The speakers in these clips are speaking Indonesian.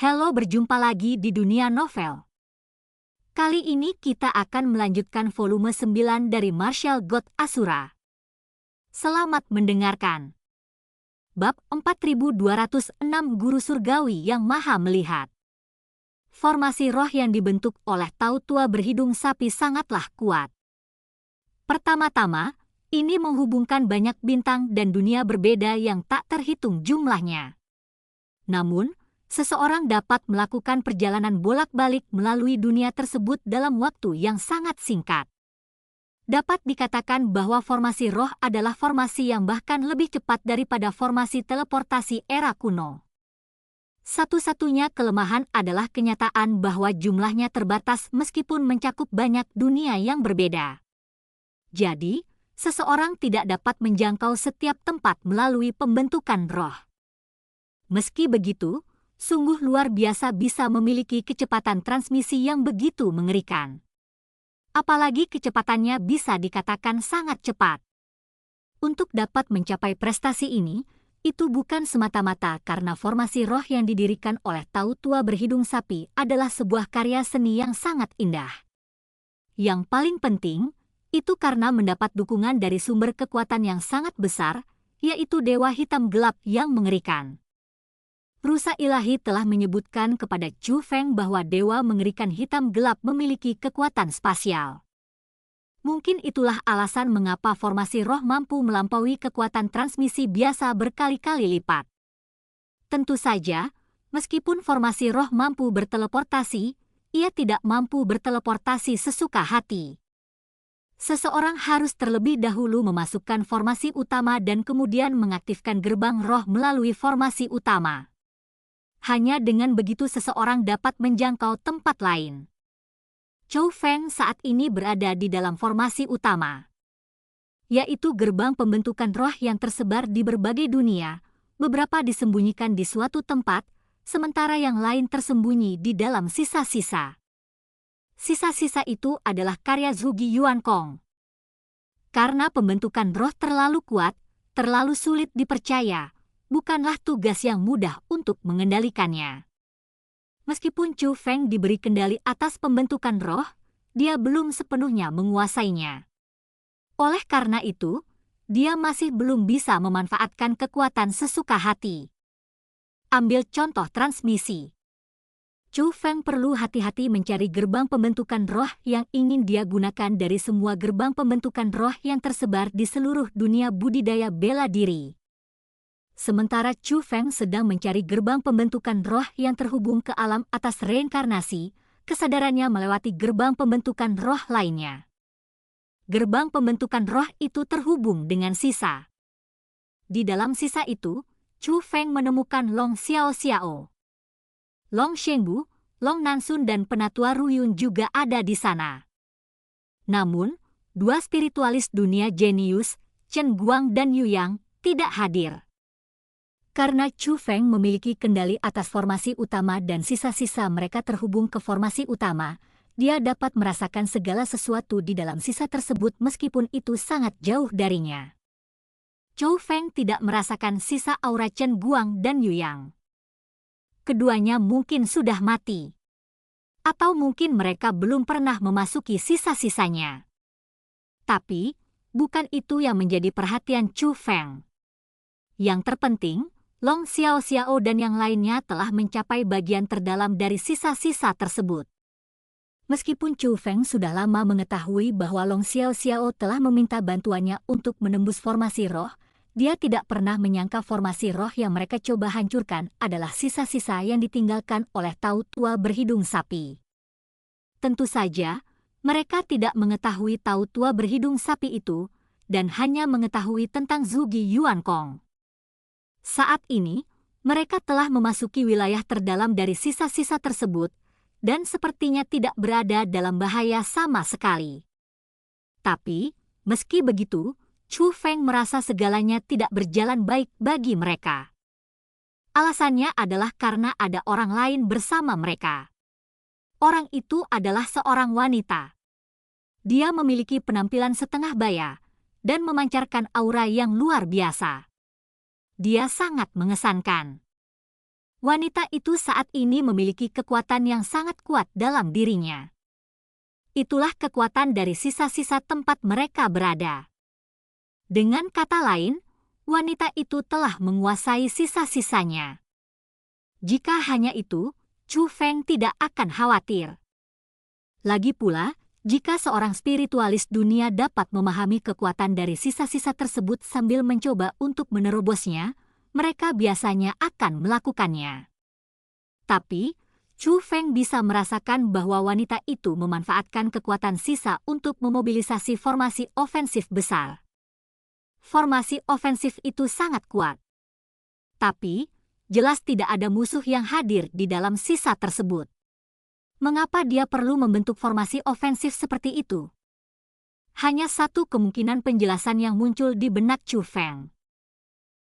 Halo, berjumpa lagi di dunia novel. Kali ini kita akan melanjutkan volume 9 dari Martial God Asura. Selamat mendengarkan. Bab 4206 Guru Surgawi yang Maha Melihat. Formasi roh yang dibentuk oleh Tao Tua berhidung sapi sangatlah kuat. Pertama-tama, ini menghubungkan banyak bintang dan dunia berbeda yang tak terhitung jumlahnya. Namun, seseorang dapat melakukan perjalanan bolak-balik melalui dunia tersebut dalam waktu yang sangat singkat. Dapat dikatakan bahwa formasi roh adalah formasi yang bahkan lebih cepat daripada formasi teleportasi era kuno. Satu-satunya kelemahan adalah kenyataan bahwa jumlahnya terbatas meskipun mencakup banyak dunia yang berbeda. Jadi, seseorang tidak dapat menjangkau setiap tempat melalui pembentukan roh. Meski begitu, sungguh luar biasa bisa memiliki kecepatan transmisi yang begitu mengerikan. Apalagi kecepatannya bisa dikatakan sangat cepat. Untuk dapat mencapai prestasi ini, itu bukan semata-mata karena formasi roh yang didirikan oleh Tao Tua berhidung sapi adalah sebuah karya seni yang sangat indah. Yang paling penting, itu karena mendapat dukungan dari sumber kekuatan yang sangat besar, yaitu Dewa Hitam Gelap yang mengerikan. Rusa ilahi telah menyebutkan kepada Chu Feng bahwa Dewa Mengerikan Hitam Gelap memiliki kekuatan spasial. Mungkin itulah alasan mengapa formasi roh mampu melampaui kekuatan transmisi biasa berkali-kali lipat. Tentu saja, meskipun formasi roh mampu berteleportasi, ia tidak mampu berteleportasi sesuka hati. Seseorang harus terlebih dahulu memasukkan formasi utama dan kemudian mengaktifkan gerbang roh melalui formasi utama. Hanya dengan begitu seseorang dapat menjangkau tempat lain. Chou Feng saat ini berada di dalam formasi utama, yaitu gerbang pembentukan roh yang tersebar di berbagai dunia, beberapa disembunyikan di suatu tempat, sementara yang lain tersembunyi di dalam sisa-sisa. Sisa-sisa itu adalah karya Zhuge Yuan Kong. Karena pembentukan roh terlalu kuat, terlalu sulit dipercaya, bukanlah tugas yang mudah untuk mengendalikannya. Meskipun Chu Feng diberi kendali atas pembentukan roh, dia belum sepenuhnya menguasainya. Oleh karena itu, dia masih belum bisa memanfaatkan kekuatan sesuka hati. Ambil contoh transmisi. Chu Feng perlu hati-hati mencari gerbang pembentukan roh yang ingin dia gunakan dari semua gerbang pembentukan roh yang tersebar di seluruh dunia budidaya bela diri. Sementara Chu Feng sedang mencari gerbang pembentukan roh yang terhubung ke alam atas reinkarnasi, kesadarannya melewati gerbang pembentukan roh lainnya. Gerbang pembentukan roh itu terhubung dengan sisa. Di dalam sisa itu, Chu Feng menemukan Long Xiao Xiao. Long Shengbu, Long Nansun dan Penatua Ruyun juga ada di sana. Namun, dua spiritualis dunia jenius, Chen Guang dan Yu Yang, tidak hadir. Karena Chu Feng memiliki kendali atas formasi utama dan sisa-sisa mereka terhubung ke formasi utama, dia dapat merasakan segala sesuatu di dalam sisa tersebut meskipun itu sangat jauh darinya. Chu Feng tidak merasakan sisa aura Chen Guang dan Yu Yang. Keduanya mungkin sudah mati. Atau mungkin mereka belum pernah memasuki sisa-sisanya. Tapi, bukan itu yang menjadi perhatian Chu Feng. Yang terpenting, Long Xiao Xiao dan yang lainnya telah mencapai bagian terdalam dari sisa-sisa tersebut. Meskipun Chu Feng sudah lama mengetahui bahwa Long Xiao Xiao telah meminta bantuannya untuk menembus formasi roh, dia tidak pernah menyangka formasi roh yang mereka coba hancurkan adalah sisa-sisa yang ditinggalkan oleh Tao Tua berhidung sapi. Tentu saja, mereka tidak mengetahui Tao Tua berhidung sapi itu, dan hanya mengetahui tentang Zhuge Yuan Kong. Saat ini, mereka telah memasuki wilayah terdalam dari sisa-sisa tersebut, dan sepertinya tidak berada dalam bahaya sama sekali. Tapi, meski begitu, Chu Feng merasa segalanya tidak berjalan baik bagi mereka. Alasannya adalah karena ada orang lain bersama mereka. Orang itu adalah seorang wanita. Dia memiliki penampilan setengah baya dan memancarkan aura yang luar biasa. Dia sangat mengesankan. Wanita itu saat ini memiliki kekuatan yang sangat kuat dalam dirinya. Itulah kekuatan dari sisa-sisa tempat mereka berada. Dengan kata lain, wanita itu telah menguasai sisa-sisanya. Jika hanya itu, Chu Feng tidak akan khawatir. Lagi pula, jika seorang spiritualis dunia dapat memahami kekuatan dari sisa-sisa tersebut sambil mencoba untuk menerobosnya, mereka biasanya akan melakukannya. Tapi, Chu Feng bisa merasakan bahwa wanita itu memanfaatkan kekuatan sisa untuk memobilisasi formasi ofensif besar. Formasi ofensif itu sangat kuat. Tapi, jelas tidak ada musuh yang hadir di dalam sisa tersebut. Mengapa dia perlu membentuk formasi ofensif seperti itu? Hanya satu kemungkinan penjelasan yang muncul di benak Chu Feng.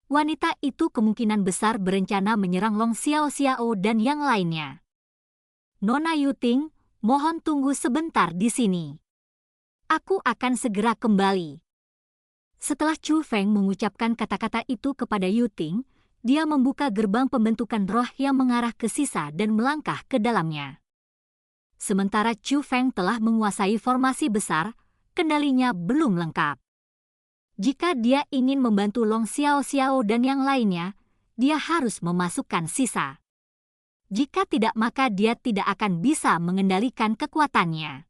Wanita itu kemungkinan besar berencana menyerang Long Xiaoxiao dan yang lainnya. Nona Yuting, mohon tunggu sebentar di sini. Aku akan segera kembali. Setelah Chu Feng mengucapkan kata-kata itu kepada Yuting, dia membuka gerbang pembentukan roh yang mengarah ke sisa dan melangkah ke dalamnya. Sementara Chu Feng telah menguasai formasi besar, kendalinya belum lengkap. Jika dia ingin membantu Long Xiaoxiao dan yang lainnya, dia harus memasukkan sisa. Jika tidak, maka dia tidak akan bisa mengendalikan kekuatannya.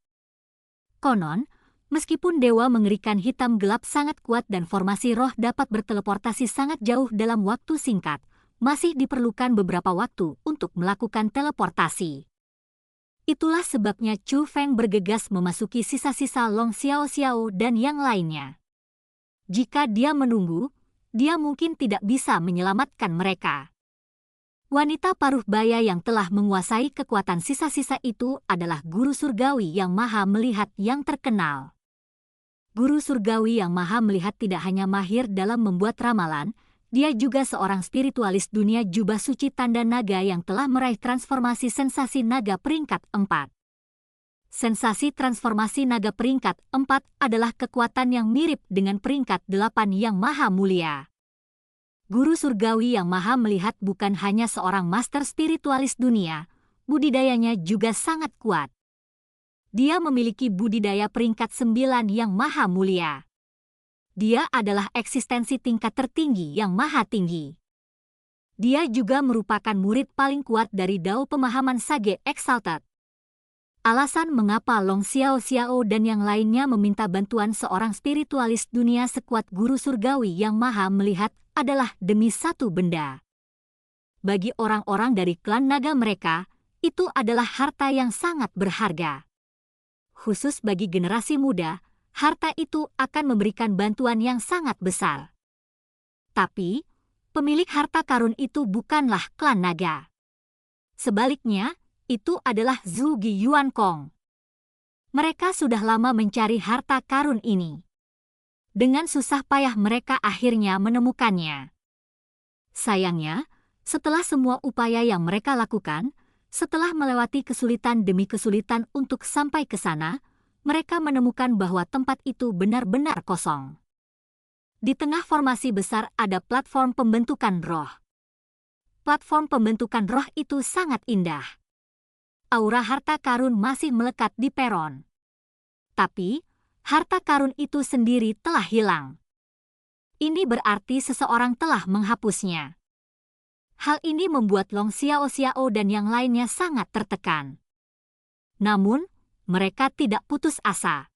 Konon, meskipun dewa mengerikan hitam gelap sangat kuat dan formasi roh dapat berteleportasi sangat jauh dalam waktu singkat, masih diperlukan beberapa waktu untuk melakukan teleportasi. Itulah sebabnya Chu Feng bergegas memasuki sisa-sisa Long Xiaoxiao dan yang lainnya. Jika dia menunggu, dia mungkin tidak bisa menyelamatkan mereka. Wanita paruh baya yang telah menguasai kekuatan sisa-sisa itu adalah guru surgawi yang maha melihat yang terkenal. Guru surgawi yang maha melihat tidak hanya mahir dalam membuat ramalan, dia juga seorang spiritualis dunia jubah suci tanda naga yang telah meraih transformasi sensasi naga peringkat 4. Sensasi transformasi naga peringkat 4 adalah kekuatan yang mirip dengan peringkat 8 yang maha mulia. Guru surgawi yang maha melihat bukan hanya seorang master spiritualis dunia, budidayanya juga sangat kuat. Dia memiliki budidaya peringkat 9 yang maha mulia. Dia adalah eksistensi tingkat tertinggi yang maha tinggi. Dia juga merupakan murid paling kuat dari Dao Pemahaman Sage Exalted. Alasan mengapa Long Xiaoxiao dan yang lainnya meminta bantuan seorang spiritualis dunia sekuat guru surgawi yang maha melihat adalah demi satu benda. Bagi orang-orang dari klan naga mereka, itu adalah harta yang sangat berharga. Khusus bagi generasi muda, harta itu akan memberikan bantuan yang sangat besar. Tapi, pemilik harta karun itu bukanlah klan naga. Sebaliknya, itu adalah Zhu Gi Yuan Kong. Mereka sudah lama mencari harta karun ini. Dengan susah payah mereka akhirnya menemukannya. Sayangnya, setelah semua upaya yang mereka lakukan, setelah melewati kesulitan demi kesulitan untuk sampai ke sana, mereka menemukan bahwa tempat itu benar-benar kosong. Di tengah formasi besar ada platform pembentukan roh. Platform pembentukan roh itu sangat indah. Aura harta karun masih melekat di peron. Tapi, harta karun itu sendiri telah hilang. Ini berarti seseorang telah menghapusnya. Hal ini membuat Long Xiaoxiao dan yang lainnya sangat tertekan. Namun, mereka tidak putus asa.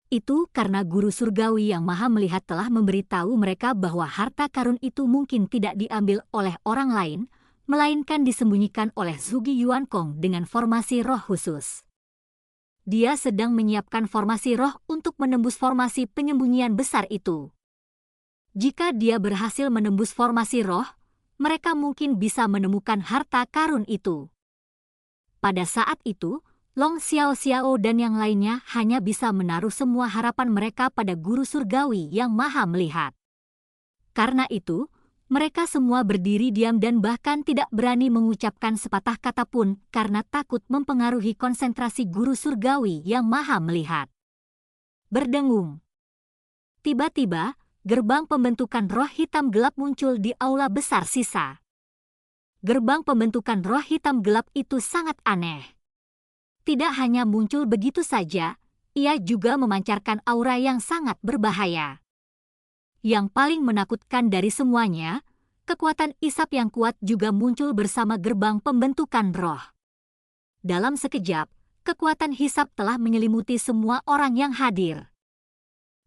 Itu karena guru surgawi yang maha melihat telah memberitahu mereka bahwa harta karun itu mungkin tidak diambil oleh orang lain, melainkan disembunyikan oleh Zhu Gi Yuan Kong dengan formasi roh khusus. Dia sedang menyiapkan formasi roh untuk menembus formasi penyembunyian besar itu. Jika dia berhasil menembus formasi roh, mereka mungkin bisa menemukan harta karun itu. Pada saat itu, Long Xiaoxiao dan yang lainnya hanya bisa menaruh semua harapan mereka pada guru surgawi yang maha melihat. Karena itu, mereka semua berdiri diam dan bahkan tidak berani mengucapkan sepatah kata pun karena takut mempengaruhi konsentrasi guru surgawi yang maha melihat. Berdengung. Tiba-tiba, gerbang pembentukan roh hitam gelap muncul di aula besar sisa. Gerbang pembentukan roh hitam gelap itu sangat aneh. Tidak hanya muncul begitu saja, ia juga memancarkan aura yang sangat berbahaya. Yang paling menakutkan dari semuanya, kekuatan isap yang kuat juga muncul bersama gerbang pembentukan roh. Dalam sekejap, kekuatan hisap telah menyelimuti semua orang yang hadir.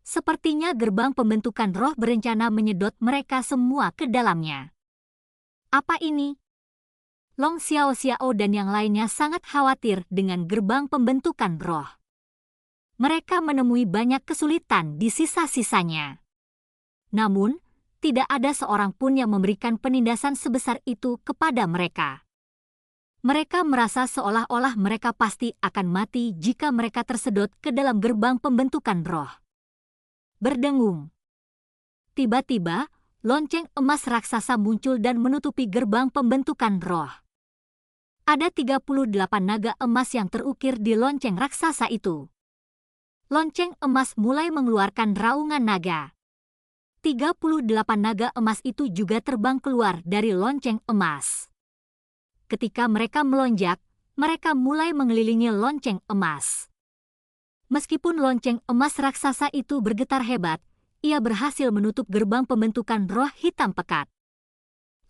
Sepertinya gerbang pembentukan roh berencana menyedot mereka semua ke dalamnya. Apa ini? Long Xiao Xiao dan yang lainnya sangat khawatir dengan gerbang pembentukan roh. Mereka menemui banyak kesulitan di sisa-sisanya. Namun, tidak ada seorang pun yang memberikan penindasan sebesar itu kepada mereka. Mereka merasa seolah-olah mereka pasti akan mati jika mereka tersedot ke dalam gerbang pembentukan roh. Berdengung. Tiba-tiba, lonceng emas raksasa muncul dan menutupi gerbang pembentukan roh. Ada 38 naga emas yang terukir di lonceng raksasa itu. Lonceng emas mulai mengeluarkan raungan naga. 38 naga emas itu juga terbang keluar dari lonceng emas. Ketika mereka melonjak, mereka mulai mengelilingi lonceng emas. Meskipun lonceng emas raksasa itu bergetar hebat, ia berhasil menutup gerbang pembentukan roh hitam pekat.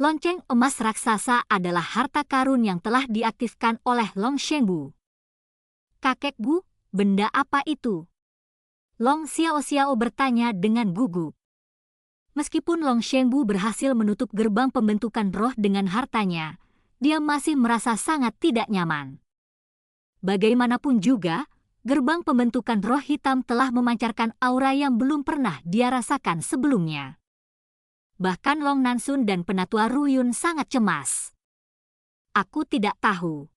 Lonceng emas raksasa adalah harta karun yang telah diaktifkan oleh Long Shengbu. Kakek Gu, benda apa itu? Long Xiao Xiao bertanya dengan gugup. Meskipun Long Shengbu berhasil menutup gerbang pembentukan roh dengan hartanya, dia masih merasa sangat tidak nyaman. Bagaimanapun juga, gerbang pembentukan roh hitam telah memancarkan aura yang belum pernah dia rasakan sebelumnya. Bahkan Long Nansun dan Penatua Ruyun sangat cemas. Aku tidak tahu.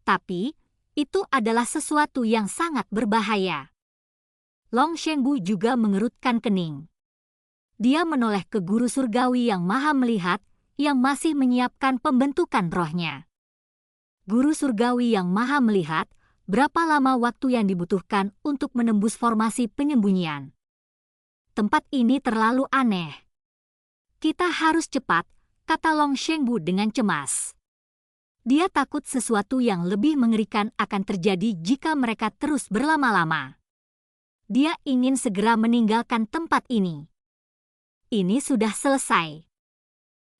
Tapi, itu adalah sesuatu yang sangat berbahaya. Long Shengbu juga mengerutkan kening. Dia menoleh ke guru surgawi yang maha melihat, yang masih menyiapkan pembentukan rohnya. Guru surgawi yang maha melihat, berapa lama waktu yang dibutuhkan untuk menembus formasi penyembunyian? Tempat ini terlalu aneh. Kita harus cepat, kata Long Shengbu dengan cemas. Dia takut sesuatu yang lebih mengerikan akan terjadi jika mereka terus berlama-lama. Dia ingin segera meninggalkan tempat ini. Ini sudah selesai.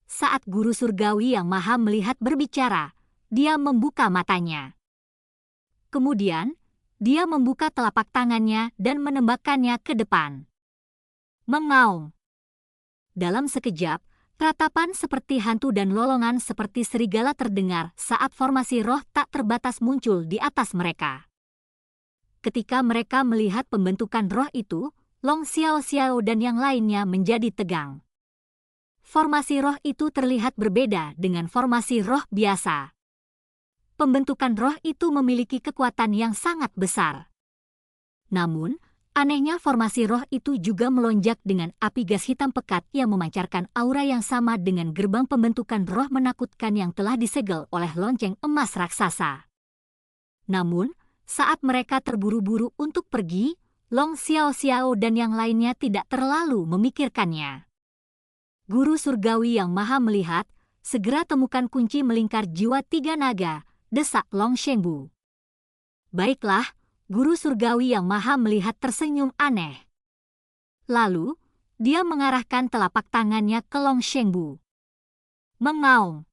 Saat guru surgawi yang maha melihat berbicara, dia membuka matanya. Kemudian, dia membuka telapak tangannya dan menembakkannya ke depan. Mengaum. Dalam sekejap, ratapan seperti hantu dan lolongan seperti serigala terdengar saat formasi roh tak terbatas muncul di atas mereka. Ketika mereka melihat pembentukan roh itu, Long Xiao Xiao dan yang lainnya menjadi tegang. Formasi roh itu terlihat berbeda dengan formasi roh biasa. Pembentukan roh itu memiliki kekuatan yang sangat besar. Namun, anehnya formasi roh itu juga melonjak dengan api gas hitam pekat yang memancarkan aura yang sama dengan gerbang pembentukan roh menakutkan yang telah disegel oleh lonceng emas raksasa. Namun, saat mereka terburu-buru untuk pergi, Long Xiao Xiao dan yang lainnya tidak terlalu memikirkannya. Guru surgawi yang maha melihat, segera temukan kunci melingkar jiwa 3 naga, desak Long Shengbu. Baiklah, guru surgawi yang maha melihat tersenyum aneh. Lalu, dia mengarahkan telapak tangannya ke Long Shengbu. Mengaum.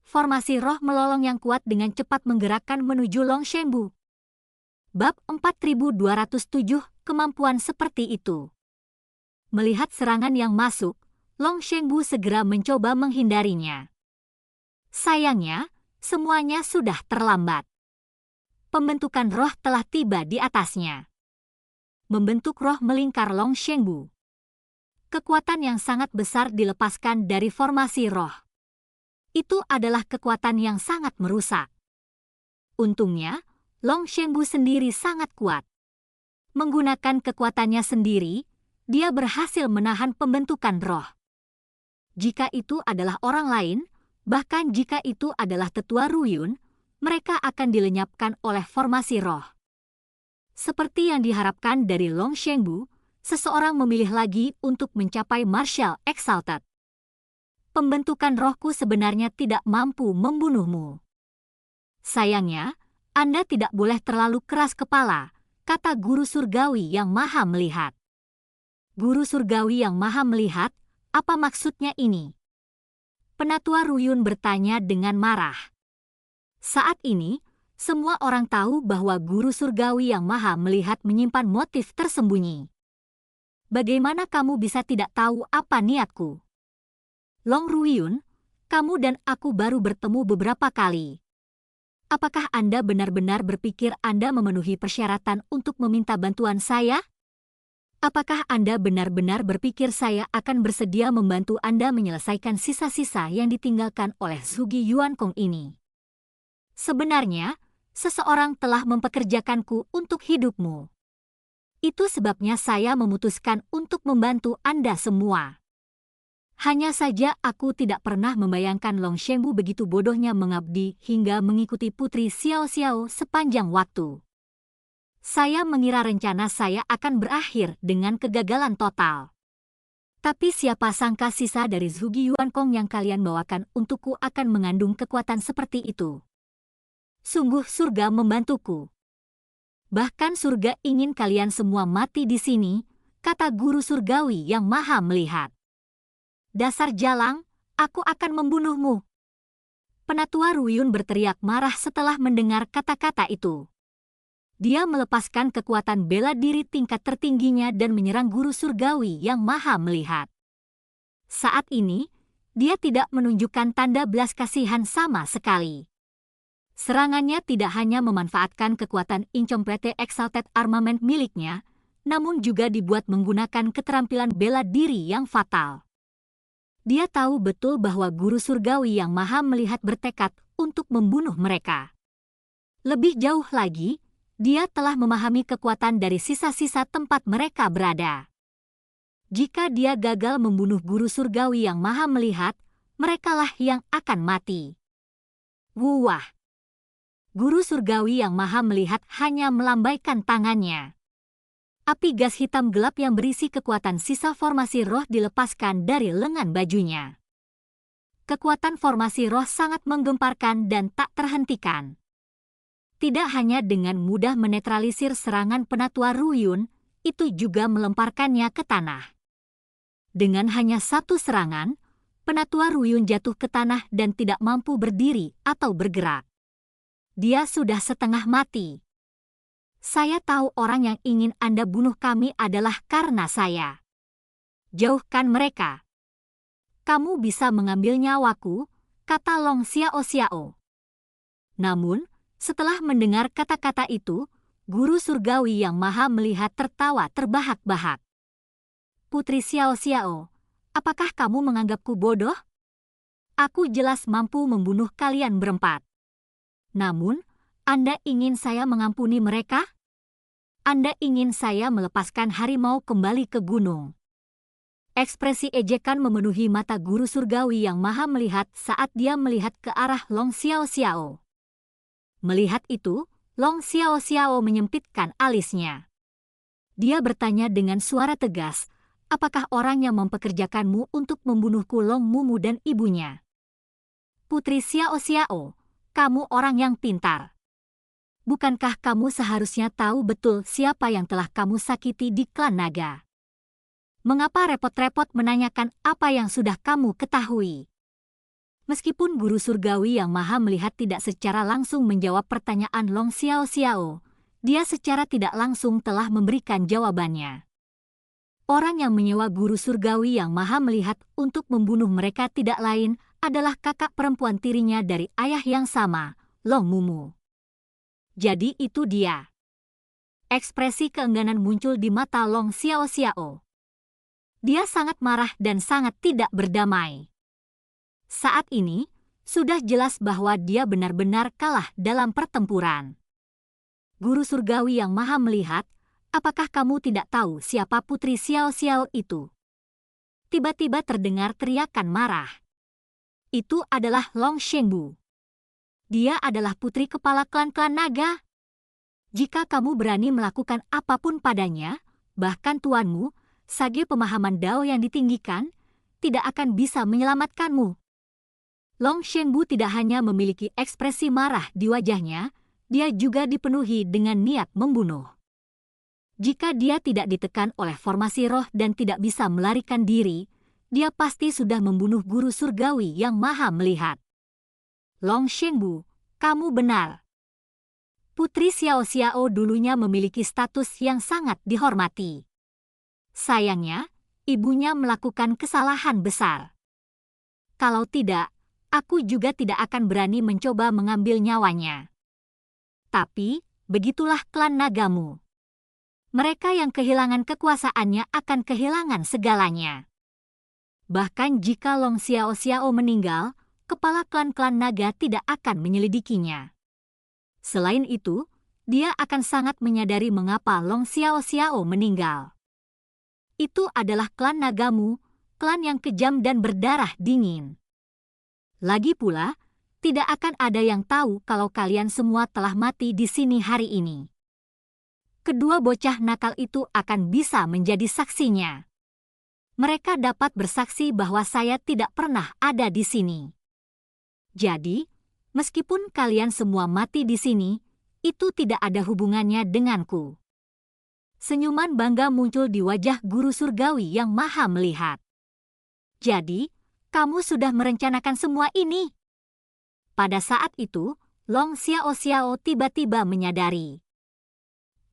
Formasi roh melolong yang kuat dengan cepat menggerakkan menuju Long Shengbu. Bab 4207, kemampuan seperti itu. Melihat serangan yang masuk, Long Shengbu segera mencoba menghindarinya. Sayangnya, semuanya sudah terlambat. Pembentukan roh telah tiba di atasnya. Membentuk roh melingkar Long Shengbu. Kekuatan yang sangat besar dilepaskan dari formasi roh. Itu adalah kekuatan yang sangat merusak. Untungnya, Long Shengbu sendiri sangat kuat. Menggunakan kekuatannya sendiri, dia berhasil menahan pembentukan roh. Jika itu adalah orang lain, bahkan jika itu adalah tetua Ruyun, mereka akan dilenyapkan oleh formasi roh. Seperti yang diharapkan dari Long Shengbu, seseorang memilih lagi untuk mencapai Martial Exalted. pembentukan rohku sebenarnya tidak mampu membunuhmu. Sayangnya, Anda tidak boleh terlalu keras kepala, kata guru surgawi yang maha melihat. Guru surgawi yang maha melihat, apa maksudnya ini? Penatua Ruyun bertanya dengan marah. Saat ini, semua orang tahu bahwa guru surgawi yang maha melihat menyimpan motif tersembunyi. Bagaimana kamu bisa tidak tahu apa niatku? Long Ruyun, kamu dan aku baru bertemu beberapa kali. Apakah Anda benar-benar berpikir Anda memenuhi persyaratan untuk meminta bantuan saya? Apakah Anda benar-benar berpikir saya akan bersedia membantu Anda menyelesaikan sisa-sisa yang ditinggalkan oleh Zhuge Yuankong ini? Sebenarnya, seseorang telah mempekerjakanku untuk hidupmu. Itu sebabnya saya memutuskan untuk membantu Anda semua. Hanya saja aku tidak pernah membayangkan Long Shengbu begitu bodohnya mengabdi hingga mengikuti Putri Xiao Xiao sepanjang waktu. Saya mengira rencana saya akan berakhir dengan kegagalan total. Tapi siapa sangka sisa dari Zhuge Yuankong yang kalian bawakan untukku akan mengandung kekuatan seperti itu. Sungguh surga membantuku. Bahkan surga ingin kalian semua mati di sini, kata guru surgawi yang maha melihat. Dasar jalang, aku akan membunuhmu. Penatua Ruyun berteriak marah setelah mendengar kata-kata itu. Dia melepaskan kekuatan bela diri tingkat tertingginya dan menyerang guru surgawi yang maha melihat. Saat ini, dia tidak menunjukkan tanda belas kasihan sama sekali. Serangannya tidak hanya memanfaatkan kekuatan Incomplete Exalted Armament miliknya, namun juga dibuat menggunakan keterampilan bela diri yang fatal. Dia tahu betul bahwa guru surgawi yang maha melihat bertekad untuk membunuh mereka. Lebih jauh lagi, dia telah memahami kekuatan dari sisa-sisa tempat mereka berada. Jika dia gagal membunuh guru surgawi yang maha melihat, merekalah yang akan mati. Wah! Guru surgawi yang maha melihat hanya melambaikan tangannya. Api gas hitam gelap yang berisi kekuatan sisa formasi roh dilepaskan dari lengan bajunya. Kekuatan formasi roh sangat menggemparkan dan tak terhentikan. Tidak hanya dengan mudah menetralisir serangan penatua Ruyun, itu juga melemparkannya ke tanah. Dengan hanya satu serangan, penatua Ruyun jatuh ke tanah dan tidak mampu berdiri atau bergerak. Dia sudah setengah mati. Saya tahu orang yang ingin Anda bunuh kami adalah karena saya. Jauhkan mereka. Kamu bisa mengambil nyawaku, kata Long Xiao Xiao. Namun, setelah mendengar kata-kata itu, guru surgawi yang maha melihat tertawa terbahak-bahak. Putri Xiao Xiao, apakah kamu menganggapku bodoh? Aku jelas mampu membunuh kalian berempat. Namun, Anda ingin saya mengampuni mereka? Anda ingin saya melepaskan harimau kembali ke gunung. Ekspresi ejekan memenuhi mata guru surgawi yang maha melihat saat dia melihat ke arah Long Xiao Xiao. Melihat itu, Long Xiao Xiao menyempitkan alisnya. Dia bertanya dengan suara tegas, apakah orang yang mempekerjakanmu untuk membunuhku Long Mumu dan ibunya? Putri Xiao Xiao, kamu orang yang pintar. Bukankah kamu seharusnya tahu betul siapa yang telah kamu sakiti di klan naga? Mengapa repot-repot menanyakan apa yang sudah kamu ketahui? Meskipun guru surgawi yang maha melihat tidak secara langsung menjawab pertanyaan Long Xiao Xiao, dia secara tidak langsung telah memberikan jawabannya. Orang yang menyewa guru surgawi yang maha melihat untuk membunuh mereka tidak lain adalah kakak perempuan tirinya dari ayah yang sama, Long Mumu. Jadi itu dia. Ekspresi keengganan muncul di mata Long Xiao Xiao. Dia sangat marah dan sangat tidak berdamai. Saat ini, sudah jelas bahwa dia benar-benar kalah dalam pertempuran. Guru surgawi yang maha melihat, apakah kamu tidak tahu siapa Putri Xiao Xiao itu? Tiba-tiba terdengar teriakan marah. Itu adalah Long Shengbu. Dia adalah putri kepala klan-klan naga. Jika kamu berani melakukan apapun padanya, bahkan tuanmu, sage pemahaman Dao yang ditinggikan, tidak akan bisa menyelamatkanmu. Long Shenbu tidak hanya memiliki ekspresi marah di wajahnya, dia juga dipenuhi dengan niat membunuh. Jika dia tidak ditekan oleh formasi roh dan tidak bisa melarikan diri, dia pasti sudah membunuh guru surgawi yang maha melihat. Long Shenbu, kamu benar. Putri Xiao Xiao dulunya memiliki status yang sangat dihormati. Sayangnya, ibunya melakukan kesalahan besar. Kalau tidak, aku juga tidak akan berani mencoba mengambil nyawanya. Tapi, begitulah klan nagamu. Mereka yang kehilangan kekuasaannya akan kehilangan segalanya. Bahkan jika Long Xiao Xiao meninggal, kepala klan-klan naga tidak akan menyelidikinya. Selain itu, dia akan sangat menyadari mengapa Long Xiao Xiao meninggal. Itu adalah klan nagamu, klan yang kejam dan berdarah dingin. Lagi pula, tidak akan ada yang tahu kalau kalian semua telah mati di sini hari ini. Kedua bocah nakal itu akan bisa menjadi saksinya. Mereka dapat bersaksi bahwa saya tidak pernah ada di sini. Jadi, meskipun kalian semua mati di sini, itu tidak ada hubungannya denganku. Senyuman bangga muncul di wajah guru surgawi yang maha melihat. Jadi, kamu sudah merencanakan semua ini? Pada saat itu, Long Xiao Xiao tiba-tiba menyadari.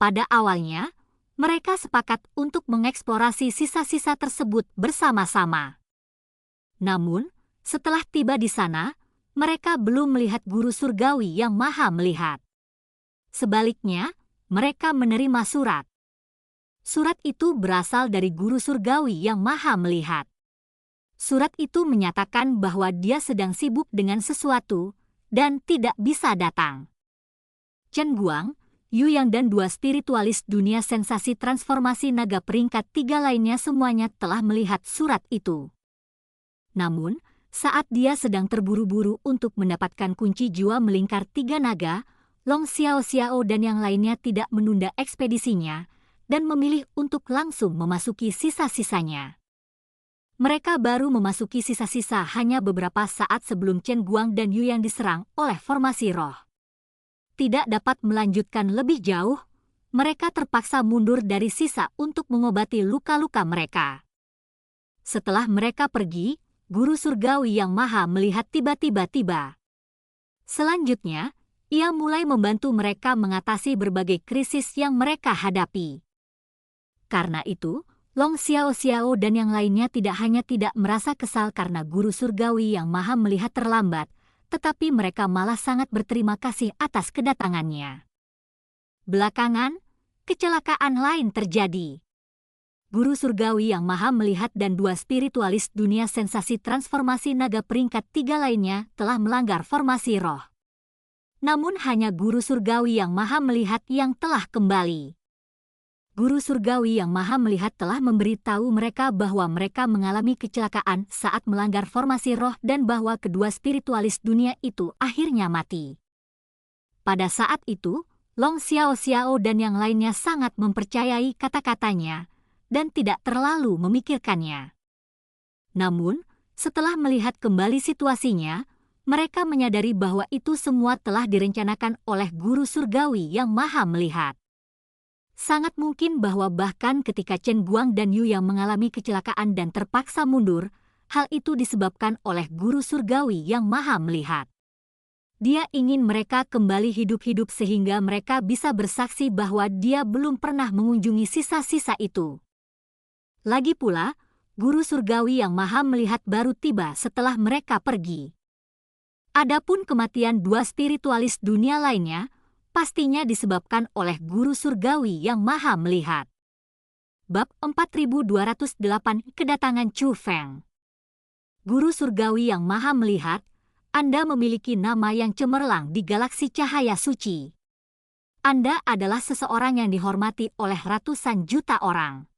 Pada awalnya, mereka sepakat untuk mengeksplorasi sisa-sisa tersebut bersama-sama. Namun, setelah tiba di sana, mereka belum melihat guru surgawi yang maha melihat. Sebaliknya, mereka menerima surat. Surat itu berasal dari guru surgawi yang maha melihat. Surat itu menyatakan bahwa dia sedang sibuk dengan sesuatu dan tidak bisa datang. Chen Guang, Yu Yang dan dua spiritualis dunia sensasi transformasi naga peringkat 3 lainnya semuanya telah melihat surat itu. Namun, saat dia sedang terburu-buru untuk mendapatkan kunci jiwa melingkar 3 naga, Long Xiao Xiao dan yang lainnya tidak menunda ekspedisinya dan memilih untuk langsung memasuki sisa-sisanya. Mereka baru memasuki sisa-sisa hanya beberapa saat sebelum Chen Guang dan Yu Yang diserang oleh formasi roh. Tidak dapat melanjutkan lebih jauh, mereka terpaksa mundur dari sisa untuk mengobati luka-luka mereka. Setelah mereka pergi, guru surgawi yang maha melihat tiba-tiba tiba. Selanjutnya, ia mulai membantu mereka mengatasi berbagai krisis yang mereka hadapi. Karena itu, Long Xiao Xiao dan yang lainnya tidak hanya tidak merasa kesal karena guru surgawi yang maha melihat terlambat, tetapi mereka malah sangat berterima kasih atas kedatangannya. Belakangan, kecelakaan lain terjadi. Guru surgawi yang maha melihat dan dua spiritualis dunia sensasi transformasi naga peringkat 3 lainnya telah melanggar formasi roh. Namun hanya guru surgawi yang maha melihat yang telah kembali. Guru surgawi yang maha melihat telah memberitahu mereka bahwa mereka mengalami kecelakaan saat melanggar formasi roh dan bahwa kedua spiritualis dunia itu akhirnya mati. Pada saat itu, Long Xiao Xiao dan yang lainnya sangat mempercayai kata-katanya dan tidak terlalu memikirkannya. Namun, setelah melihat kembali situasinya, mereka menyadari bahwa itu semua telah direncanakan oleh guru surgawi yang maha melihat. Sangat mungkin bahwa bahkan ketika Chen Guang dan Yu Yang mengalami kecelakaan dan terpaksa mundur, hal itu disebabkan oleh guru surgawi yang maha melihat. Dia ingin mereka kembali hidup-hidup sehingga mereka bisa bersaksi bahwa dia belum pernah mengunjungi sisa-sisa itu. Lagi pula, guru surgawi yang maha melihat baru tiba setelah mereka pergi. Adapun kematian dua spiritualis dunia lainnya, pastinya disebabkan oleh guru surgawi yang maha melihat. Bab 4208 Kedatangan Chu Feng. Guru surgawi yang maha melihat, Anda memiliki nama yang cemerlang di galaksi cahaya suci. Anda adalah seseorang yang dihormati oleh ratusan juta orang.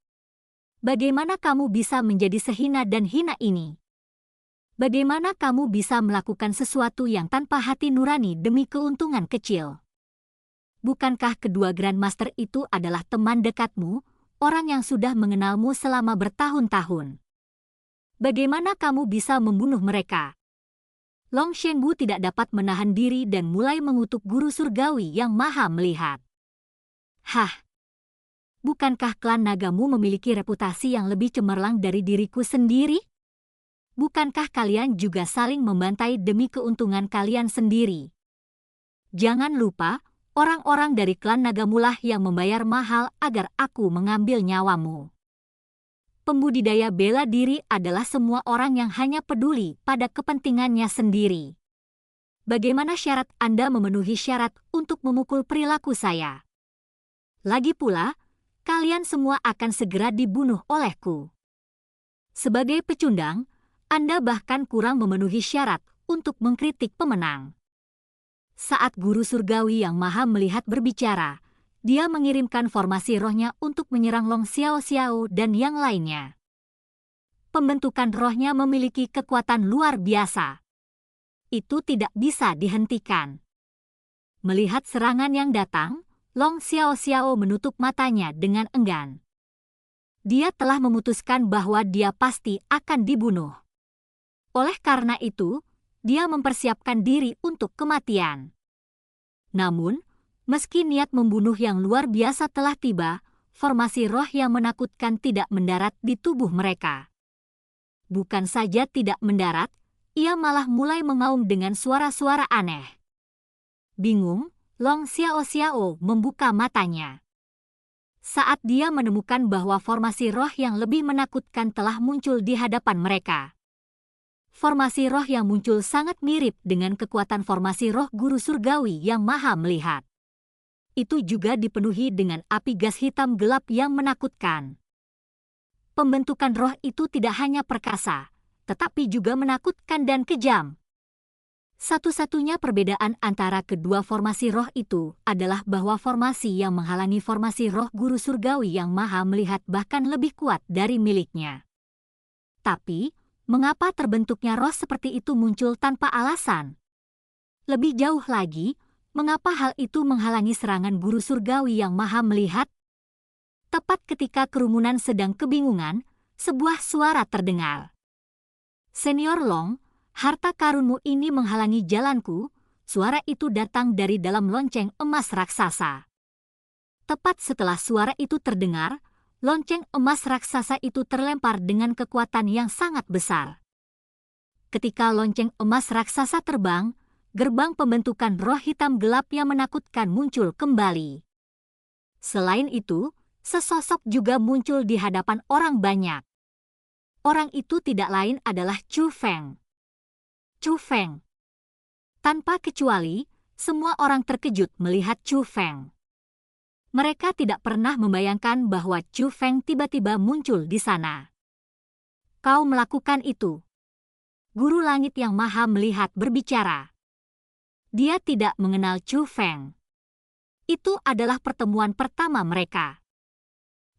Bagaimana kamu bisa menjadi sehina dan hina ini? Bagaimana kamu bisa melakukan sesuatu yang tanpa hati nurani demi keuntungan kecil? Bukankah kedua Grandmaster itu adalah teman dekatmu, orang yang sudah mengenalmu selama bertahun-tahun? Bagaimana kamu bisa membunuh mereka? Long Shenbu tidak dapat menahan diri dan mulai mengutuk guru surgawi yang maha melihat. Hah? Bukankah klan nagamu memiliki reputasi yang lebih cemerlang dari diriku sendiri? Bukankah kalian juga saling membantai demi keuntungan kalian sendiri? Jangan lupa, orang-orang dari klan nagamulah yang membayar mahal agar aku mengambil nyawamu. Pembudidaya bela diri adalah semua orang yang hanya peduli pada kepentingannya sendiri. Bagaimana syarat Anda memenuhi syarat untuk memukul perilaku saya? Lagi pula, kalian semua akan segera dibunuh olehku. Sebagai pecundang, Anda bahkan kurang memenuhi syarat untuk mengkritik pemenang. Saat guru surgawi yang maha melihat berbicara, dia mengirimkan formasi rohnya untuk menyerang Long Xiao Xiao dan yang lainnya. Pembentukan rohnya memiliki kekuatan luar biasa. Itu tidak bisa dihentikan. Melihat serangan yang datang, Long Xiao Xiao menutup matanya dengan enggan. Dia telah memutuskan bahwa dia pasti akan dibunuh. Oleh karena itu, dia mempersiapkan diri untuk kematian. Namun, meski niat membunuh yang luar biasa telah tiba, formasi roh yang menakutkan tidak mendarat di tubuh mereka. Bukan saja tidak mendarat, ia malah mulai mengaum dengan suara-suara aneh. Bingung, Long Xiao Xiao membuka matanya. Saat dia menemukan bahwa formasi roh yang lebih menakutkan telah muncul di hadapan mereka. Formasi roh yang muncul sangat mirip dengan kekuatan formasi roh guru surgawi yang maha melihat. Itu juga dipenuhi dengan api gas hitam gelap yang menakutkan. Pembentukan roh itu tidak hanya perkasa, tetapi juga menakutkan dan kejam. Satu-satunya perbedaan antara kedua formasi roh itu adalah bahwa formasi yang menghalangi formasi roh guru surgawi yang maha melihat bahkan lebih kuat dari miliknya. Tapi, mengapa terbentuknya roh seperti itu muncul tanpa alasan? Lebih jauh lagi, mengapa hal itu menghalangi serangan guru surgawi yang maha melihat? Tepat ketika kerumunan sedang kebingungan, sebuah suara terdengar. Senior Long, harta karunmu ini menghalangi jalanku. Suara itu datang dari dalam lonceng emas raksasa. Tepat setelah suara itu terdengar, lonceng emas raksasa itu terlempar dengan kekuatan yang sangat besar. Ketika lonceng emas raksasa terbang, gerbang pembentukan roh hitam gelap yang menakutkan muncul kembali. Selain itu, sesosok juga muncul di hadapan orang banyak. Orang itu tidak lain adalah Chu Feng. Chu Feng. Tanpa kecuali, semua orang terkejut melihat Chu Feng. Mereka tidak pernah membayangkan bahwa Chu Feng tiba-tiba muncul di sana. Kau melakukan itu. Guru langit yang maha melihat berbicara. Dia tidak mengenal Chu Feng. Itu adalah pertemuan pertama mereka.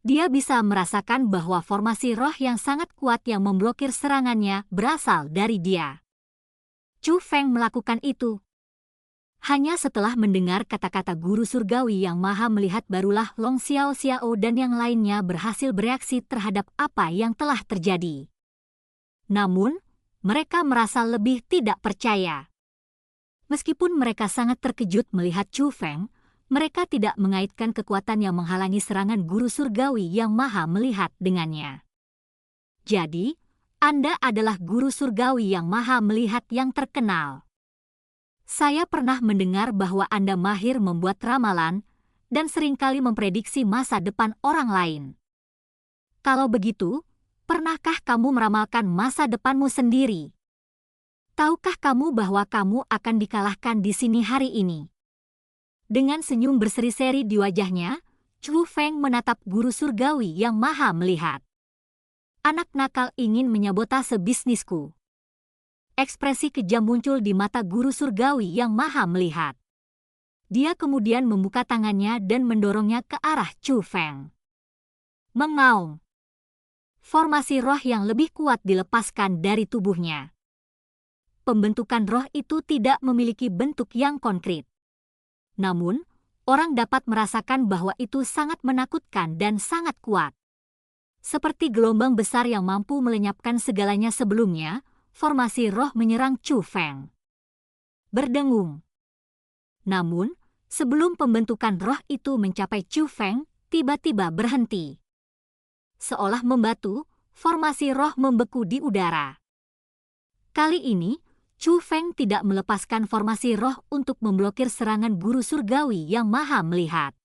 Dia bisa merasakan bahwa formasi roh yang sangat kuat yang memblokir serangannya berasal dari dia. Chu Feng melakukan itu. Hanya setelah mendengar kata-kata guru surgawi yang maha melihat barulah Long Xiao Xiao dan yang lainnya berhasil bereaksi terhadap apa yang telah terjadi. Namun, mereka merasa lebih tidak percaya. Meskipun mereka sangat terkejut melihat Chu Feng, mereka tidak mengaitkan kekuatan yang menghalangi serangan guru surgawi yang maha melihat dengannya. Jadi, Anda adalah guru surgawi yang maha melihat yang terkenal. Saya pernah mendengar bahwa Anda mahir membuat ramalan dan seringkali memprediksi masa depan orang lain. Kalau begitu, pernahkah kamu meramalkan masa depanmu sendiri? Tahukah kamu bahwa kamu akan dikalahkan di sini hari ini? Dengan senyum berseri-seri di wajahnya, Chu Feng menatap guru surgawi yang maha melihat. Anak nakal ingin menyabotase bisnisku. Ekspresi kejam muncul di mata guru surgawi yang maha melihat. Dia kemudian membuka tangannya dan mendorongnya ke arah Chu Feng. Mengaum. Formasi roh yang lebih kuat dilepaskan dari tubuhnya. Pembentukan roh itu tidak memiliki bentuk yang konkret. Namun, orang dapat merasakan bahwa itu sangat menakutkan dan sangat kuat. Seperti gelombang besar yang mampu melenyapkan segalanya sebelumnya, formasi roh menyerang Chu Feng. Berdengung. Namun, sebelum pembentukan roh itu mencapai Chu Feng, tiba-tiba berhenti. Seolah membatu, formasi roh membeku di udara. Kali ini, Chu Feng tidak melepaskan formasi roh untuk memblokir serangan guru surgawi yang maha melihat.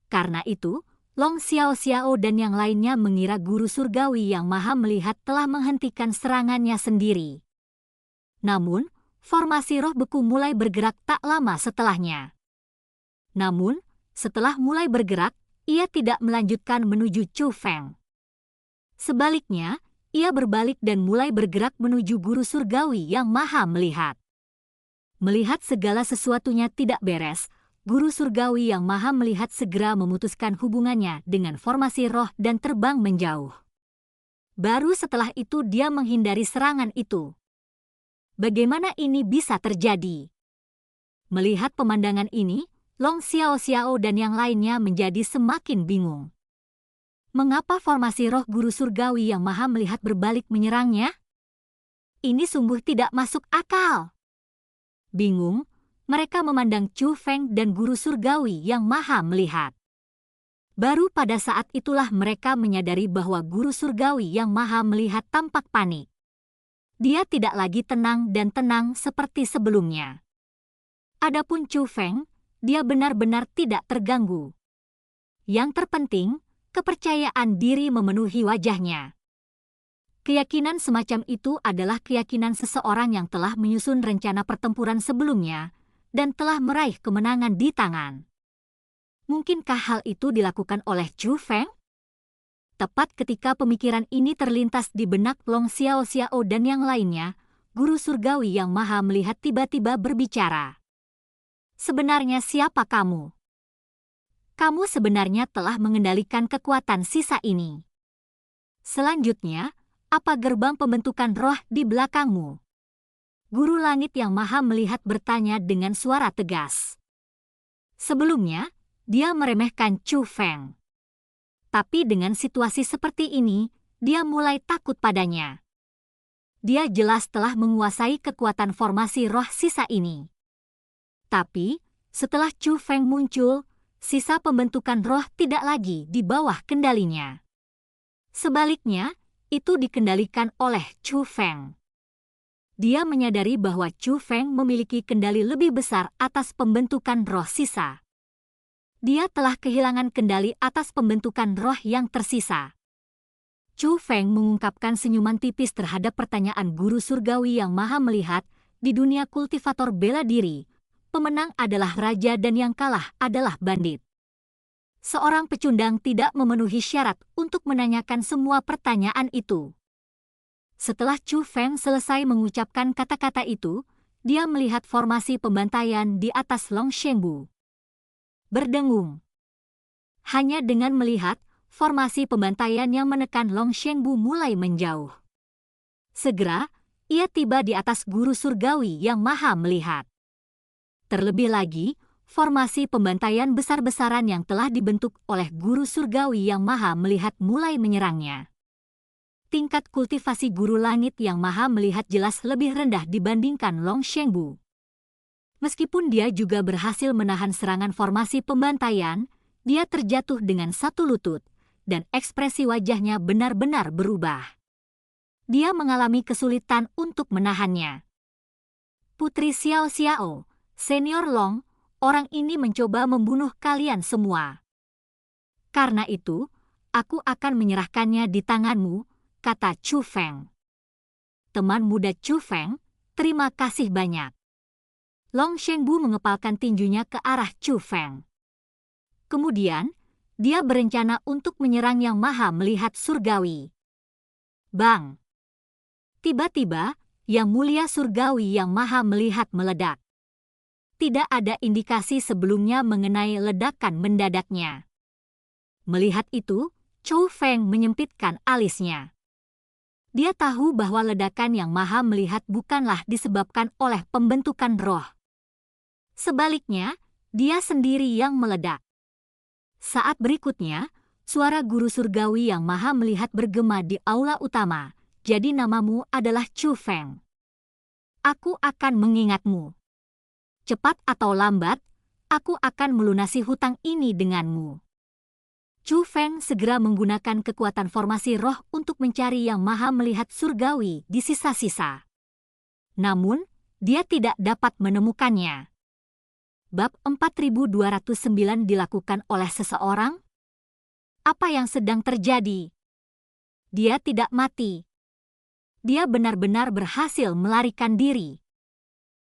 Karena itu, Long Xiao dan yang lainnya mengira guru surgawi yang maha melihat telah menghentikan serangannya sendiri. Namun, formasi roh beku mulai bergerak tak lama setelahnya. Namun, setelah mulai bergerak, ia tidak melanjutkan menuju Chu Feng. Sebaliknya, ia berbalik dan mulai bergerak menuju guru surgawi yang maha melihat. Melihat segala sesuatunya tidak beres, guru surgawi yang maha melihat segera memutuskan hubungannya dengan formasi roh dan terbang menjauh. Baru setelah itu dia menghindari serangan itu. Bagaimana ini bisa terjadi? Melihat pemandangan ini, Long Xiao dan yang lainnya menjadi semakin bingung. Mengapa formasi roh guru surgawi yang maha melihat berbalik menyerangnya? Ini sungguh tidak masuk akal. Bingung, mereka memandang Chu Feng dan guru surgawi yang maha melihat. Baru pada saat itulah mereka menyadari bahwa guru surgawi yang maha melihat tampak panik. Dia tidak lagi tenang dan tenang seperti sebelumnya. Adapun Chu Feng, dia benar-benar tidak terganggu. Yang terpenting, kepercayaan diri memenuhi wajahnya. Keyakinan semacam itu adalah keyakinan seseorang yang telah menyusun rencana pertempuran sebelumnya dan telah meraih kemenangan di tangan. Mungkinkah hal itu dilakukan oleh Chu Feng? Tepat ketika pemikiran ini terlintas di benak Long Xiao dan yang lainnya, guru surgawi yang maha melihat tiba-tiba berbicara. Sebenarnya siapa kamu? Kamu sebenarnya telah mengendalikan kekuatan sisa ini. Selanjutnya, apa gerbang pembentukan roh di belakangmu? Guru langit yang maha melihat bertanya dengan suara tegas. Sebelumnya, dia meremehkan Chu Feng. Tapi dengan situasi seperti ini, dia mulai takut padanya. Dia jelas telah menguasai kekuatan formasi roh sisa ini. Tapi, setelah Chu Feng muncul, sisa pembentukan roh tidak lagi di bawah kendalinya. Sebaliknya, itu dikendalikan oleh Chu Feng. Dia menyadari bahwa Chu Feng memiliki kendali lebih besar atas pembentukan roh sisa. Dia telah kehilangan kendali atas pembentukan roh yang tersisa. Chu Feng mengungkapkan senyuman tipis terhadap pertanyaan guru surgawi yang maha melihat. Di dunia kultivator bela diri, pemenang adalah raja dan yang kalah adalah bandit. Seorang pecundang tidak memenuhi syarat untuk menanyakan semua pertanyaan itu. Setelah Chu Feng selesai mengucapkan kata-kata itu, dia melihat formasi pembantaian di atas Long Shengbu. Berdengung. Hanya dengan melihat, formasi pembantaian yang menekan Long Shengbu mulai menjauh. Segera, ia tiba di atas guru surgawi yang maha melihat. Terlebih lagi, formasi pembantaian besar-besaran yang telah dibentuk oleh guru surgawi yang maha melihat mulai menyerangnya. Tingkat kultivasi guru langit yang maha melihat jelas lebih rendah dibandingkan Long Shengbu. Meskipun dia juga berhasil menahan serangan formasi pembantaian, dia terjatuh dengan satu lutut, dan ekspresi wajahnya benar-benar berubah. Dia mengalami kesulitan untuk menahannya. Putri Xiao, Senior Long, orang ini mencoba membunuh kalian semua. Karena itu, aku akan menyerahkannya di tanganmu, kata Chu Feng. Teman muda Chu Feng, terima kasih banyak. Long Shengbu mengepalkan tinjunya ke arah Chu Feng. Kemudian, dia berencana untuk menyerang yang maha melihat surgawi. Bang! Tiba-tiba, yang mulia surgawi yang maha melihat meledak. Tidak ada indikasi sebelumnya mengenai ledakan mendadaknya. Melihat itu, Chu Feng menyempitkan alisnya. Dia tahu bahwa ledakan yang maha melihat bukanlah disebabkan oleh pembentukan roh. Sebaliknya, dia sendiri yang meledak. Saat berikutnya, Suara guru surgawi yang maha melihat bergema di aula utama. Jadi namamu adalah Chu Feng. Aku akan mengingatmu. Cepat atau lambat, aku akan melunasi hutang ini denganmu. Chu Feng segera menggunakan kekuatan formasi roh untuk mencari yang maha melihat surgawi di sisa-sisa. Namun, dia tidak dapat menemukannya. Bab 4209 dilakukan oleh seseorang? Apa yang sedang terjadi? Dia tidak mati. Dia benar-benar berhasil melarikan diri.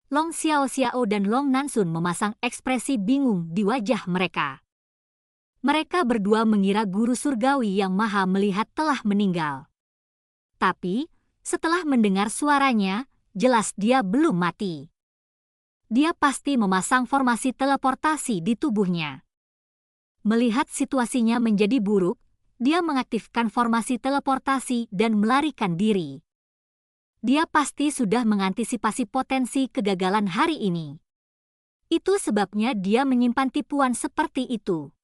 Long Xiaoxiao dan Long Nansun memasang ekspresi bingung di wajah mereka. Mereka berdua mengira guru surgawi yang maha melihat telah meninggal. Tapi, setelah mendengar suaranya, jelas dia belum mati. Dia pasti memasang formasi teleportasi di tubuhnya. Melihat situasinya menjadi buruk, dia mengaktifkan formasi teleportasi dan melarikan diri. Dia pasti sudah mengantisipasi potensi kegagalan hari ini. Itu sebabnya dia menyimpan tipuan seperti itu.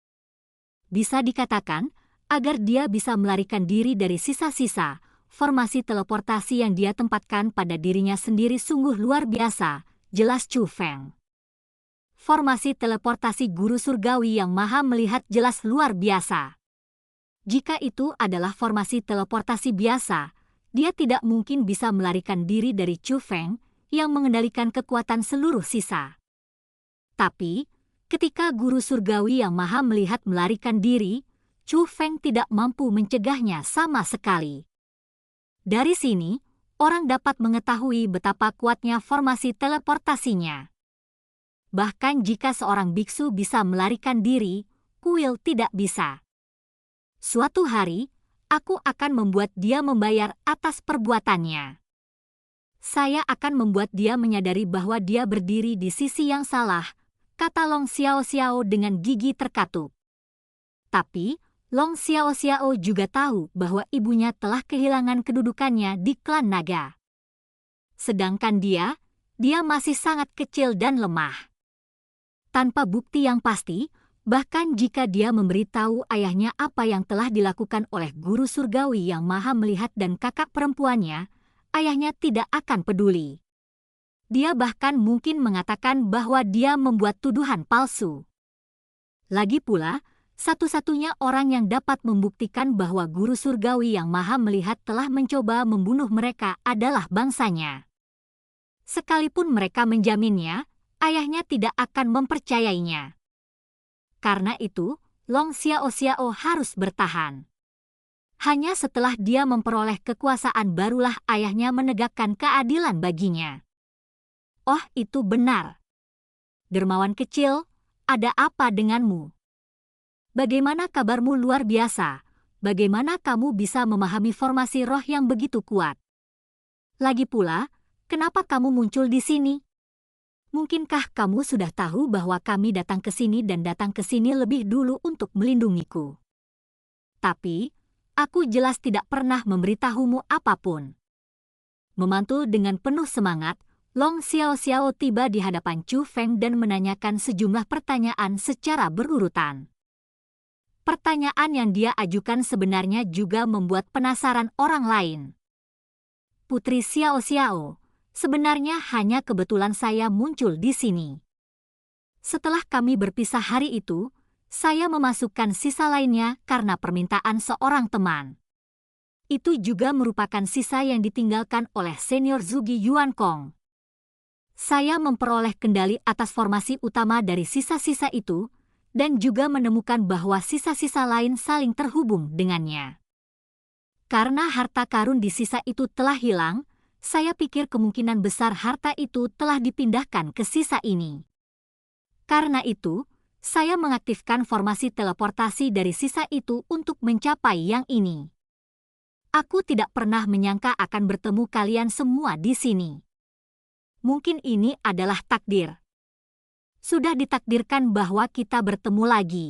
Bisa dikatakan, agar dia bisa melarikan diri dari sisa-sisa, formasi teleportasi yang dia tempatkan pada dirinya sendiri sungguh luar biasa, jelas Chu Feng. Formasi teleportasi guru surgawi yang maha melihat jelas luar biasa. Jika itu adalah formasi teleportasi biasa, dia tidak mungkin bisa melarikan diri dari Chu Feng yang mengendalikan kekuatan seluruh sisa. Tapi, ketika guru surgawi yang maha melihat melarikan diri, Chu Feng tidak mampu mencegahnya sama sekali. Dari sini, orang dapat mengetahui betapa kuatnya formasi teleportasinya. Bahkan jika seorang biksu bisa melarikan diri, kuil tidak bisa. Suatu hari, aku akan membuat dia membayar atas perbuatannya. Saya akan membuat dia menyadari bahwa dia berdiri di sisi yang salah, kata Long Xiaoxiao dengan gigi terkatup. Tapi, Long Xiaoxiao juga tahu bahwa ibunya telah kehilangan kedudukannya di klan naga. Sedangkan dia masih sangat kecil dan lemah. Tanpa bukti yang pasti, bahkan jika dia memberitahu ayahnya apa yang telah dilakukan oleh guru surgawi yang maha melihat dan kakak perempuannya, ayahnya tidak akan peduli. Dia bahkan mungkin mengatakan bahwa dia membuat tuduhan palsu. Lagi pula, satu-satunya orang yang dapat membuktikan bahwa guru surgawi yang maha melihat telah mencoba membunuh mereka adalah bangsanya. Sekalipun mereka menjaminnya, ayahnya tidak akan mempercayainya. Karena itu, Long Xiaoxiao harus bertahan. Hanya setelah dia memperoleh kekuasaan barulah ayahnya menegakkan keadilan baginya. Oh, itu benar. Dermawan kecil, ada apa denganmu? Bagaimana kabarmu luar biasa? Bagaimana kamu bisa memahami formasi roh yang begitu kuat? Lagi pula, kenapa kamu muncul di sini? Mungkinkah kamu sudah tahu bahwa kami datang ke sini dan datang ke sini lebih dulu untuk melindungiku? Tapi, aku jelas tidak pernah memberitahumu apapun. Memantul dengan penuh semangat, Long Xiaoxiao tiba di hadapan Chu Feng dan menanyakan sejumlah pertanyaan secara berurutan. Pertanyaan yang dia ajukan sebenarnya juga membuat penasaran orang lain. Putri Xiaoxiao, sebenarnya hanya kebetulan saya muncul di sini. Setelah kami berpisah hari itu, saya memasukkan sisa lainnya karena permintaan seorang teman. Itu juga merupakan sisa yang ditinggalkan oleh senior Zugi Yuan Kong. Saya memperoleh kendali atas formasi utama dari sisa-sisa itu, dan juga menemukan bahwa sisa-sisa lain saling terhubung dengannya. Karena harta karun di sisa itu telah hilang, saya pikir kemungkinan besar harta itu telah dipindahkan ke sisa ini. Karena itu, saya mengaktifkan formasi teleportasi dari sisa itu untuk mencapai yang ini. Aku tidak pernah menyangka akan bertemu kalian semua di sini. Mungkin ini adalah takdir. Sudah ditakdirkan bahwa kita bertemu lagi.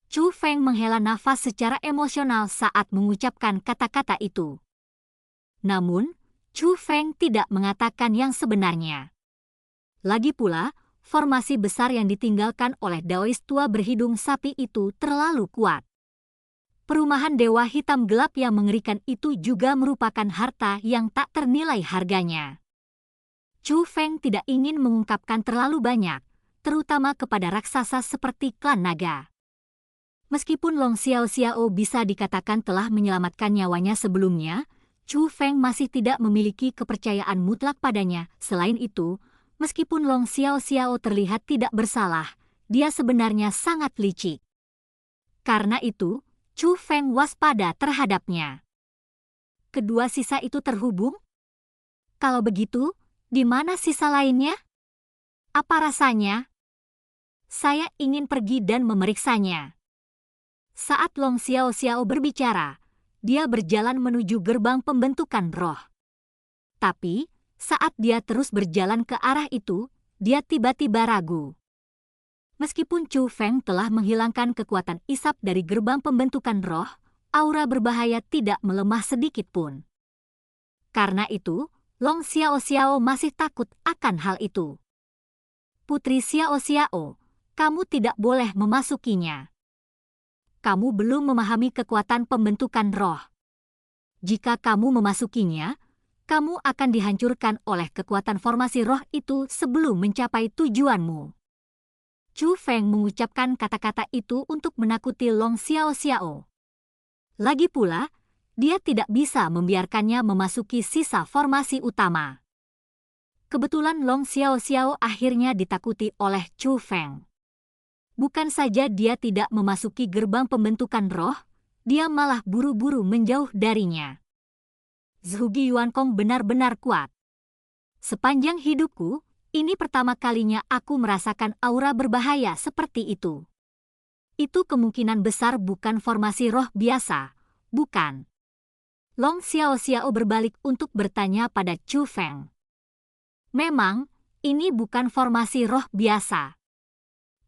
Chu Feng menghela nafas secara emosional saat mengucapkan kata-kata itu. Namun, Chu Feng tidak mengatakan yang sebenarnya. Lagi pula, formasi besar yang ditinggalkan oleh Daois tua berhidung sapi itu terlalu kuat. Perumahan Dewa Hitam Gelap yang mengerikan itu juga merupakan harta yang tak ternilai harganya. Chu Feng tidak ingin mengungkapkan terlalu banyak, terutama kepada raksasa seperti klan naga. Meskipun Long Xiao bisa dikatakan telah menyelamatkan nyawanya sebelumnya, Chu Feng masih tidak memiliki kepercayaan mutlak padanya. Selain itu, meskipun Long Xiao terlihat tidak bersalah, dia sebenarnya sangat licik. Karena itu, Chu Feng waspada terhadapnya. Kedua sisa itu terhubung? Kalau begitu, di mana sisa lainnya? Apa rasanya? Saya ingin pergi dan memeriksanya. Saat Long Xiao berbicara, dia berjalan menuju gerbang pembentukan roh. Tapi, saat dia terus berjalan ke arah itu, dia tiba-tiba ragu. Meskipun Chu Feng telah menghilangkan kekuatan isap dari gerbang pembentukan roh, aura berbahaya tidak melemah sedikit pun. Karena itu, Long Xiao masih takut akan hal itu. Putri Xiao, kamu tidak boleh memasukinya. Kamu belum memahami kekuatan pembentukan roh. Jika kamu memasukinya, kamu akan dihancurkan oleh kekuatan formasi roh itu sebelum mencapai tujuanmu. Chu Feng mengucapkan kata-kata itu untuk menakuti Long Xiao. Lagi pula, dia tidak bisa membiarkannya memasuki sisa formasi utama. Kebetulan Long Xiao akhirnya ditakuti oleh Chu Feng. Bukan saja dia tidak memasuki gerbang pembentukan roh, dia malah buru-buru menjauh darinya. Zhuge Yuankong benar-benar kuat. Sepanjang hidupku, ini pertama kalinya aku merasakan aura berbahaya seperti itu. Itu kemungkinan besar bukan formasi roh biasa, bukan? Long Xiao berbalik untuk bertanya pada Chu Feng. Memang, ini bukan formasi roh biasa.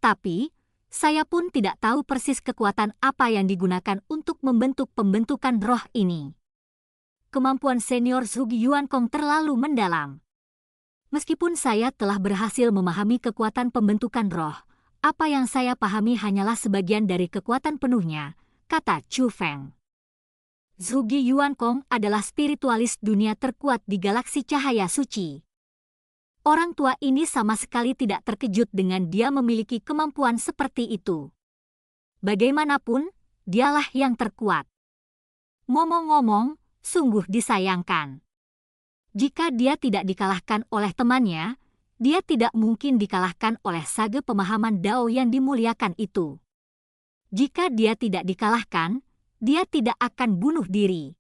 Tapi, saya pun tidak tahu persis kekuatan apa yang digunakan untuk membentuk pembentukan roh ini. Kemampuan senior Zhuge Yuankong terlalu mendalam. Meskipun saya telah berhasil memahami kekuatan pembentukan roh, apa yang saya pahami hanyalah sebagian dari kekuatan penuhnya, kata Chu Feng. Zhuge Yuankong adalah spiritualis dunia terkuat di galaksi cahaya suci. Orang tua ini sama sekali tidak terkejut dengan dia memiliki kemampuan seperti itu. Bagaimanapun, dialah yang terkuat. Ngomong-ngomong, sungguh disayangkan. Jika dia tidak dikalahkan oleh temannya, dia tidak mungkin dikalahkan oleh sage pemahaman Dao yang dimuliakan itu. Jika dia tidak dikalahkan, dia tidak akan bunuh diri.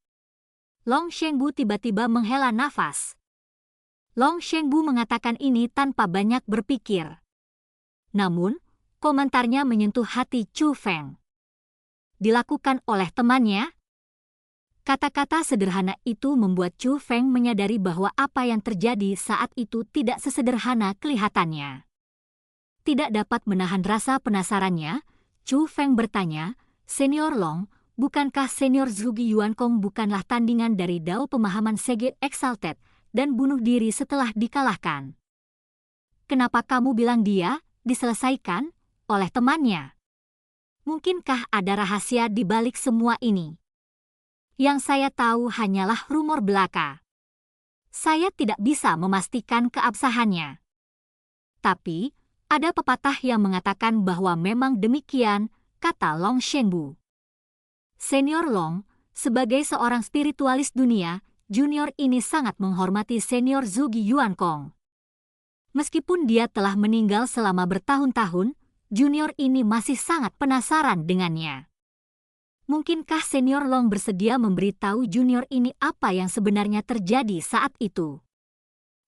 Long Shengbu tiba-tiba menghela nafas. Long Shengbu mengatakan ini tanpa banyak berpikir. Namun, komentarnya menyentuh hati Chu Feng. Dilakukan oleh temannya? Kata-kata sederhana itu membuat Chu Feng menyadari bahwa apa yang terjadi saat itu tidak sesederhana kelihatannya. Tidak dapat menahan rasa penasarannya, Chu Feng bertanya, Senior Long, bukankah Senior Zhuge Yuankong bukanlah tandingan dari Dao pemahaman Sege Exalted dan bunuh diri setelah dikalahkan? Kenapa kamu bilang dia diselesaikan oleh temannya? Mungkinkah ada rahasia di balik semua ini? Yang saya tahu hanyalah rumor belaka. Saya tidak bisa memastikan keabsahannya. Tapi, ada pepatah yang mengatakan bahwa memang demikian, kata Long Shengbu. Senior Long, sebagai seorang spiritualis dunia, junior ini sangat menghormati senior Zhuge Yuankong. Meskipun dia telah meninggal selama bertahun-tahun, junior ini masih sangat penasaran dengannya. Mungkinkah senior Long bersedia memberitahu junior ini apa yang sebenarnya terjadi saat itu?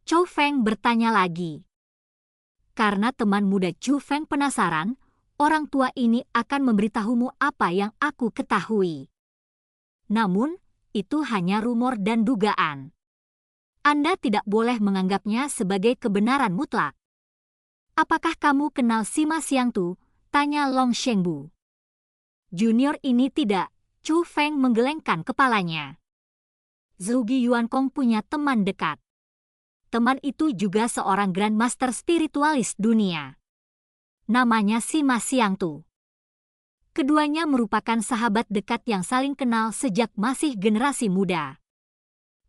Chu Feng bertanya lagi. Karena teman muda Chu Feng penasaran, orang tua ini akan memberitahumu apa yang aku ketahui. Namun, itu hanya rumor dan dugaan. Anda tidak boleh menganggapnya sebagai kebenaran mutlak. Apakah kamu kenal Sima Xiangtu? Tanya Long Shengbu. Junior ini tidak, Chu Feng menggelengkan kepalanya. Zhuge Yuankong punya teman dekat. Teman itu juga seorang Grandmaster spiritualis dunia. Namanya Sima Xiangtu. Keduanya merupakan sahabat dekat yang saling kenal sejak masih generasi muda.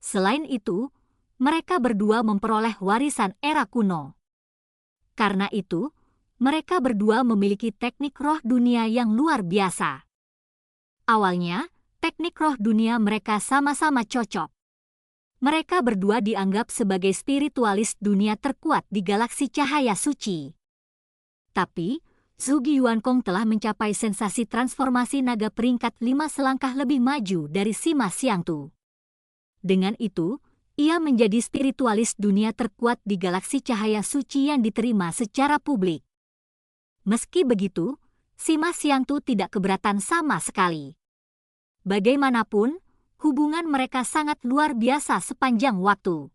Selain itu, mereka berdua memperoleh warisan era kuno. Karena itu, mereka berdua memiliki teknik roh dunia yang luar biasa. Awalnya, teknik roh dunia mereka sama-sama cocok. Mereka berdua dianggap sebagai spiritualis dunia terkuat di galaksi cahaya suci. Tapi, Zhuge Yuankong telah mencapai sensasi transformasi naga peringkat 5 selangkah lebih maju dari Sima Xiangtu. Dengan itu, ia menjadi spiritualis dunia terkuat di galaksi cahaya suci yang diterima secara publik. Meski begitu, Sima Xiangtu tidak keberatan sama sekali. Bagaimanapun, hubungan mereka sangat luar biasa sepanjang waktu.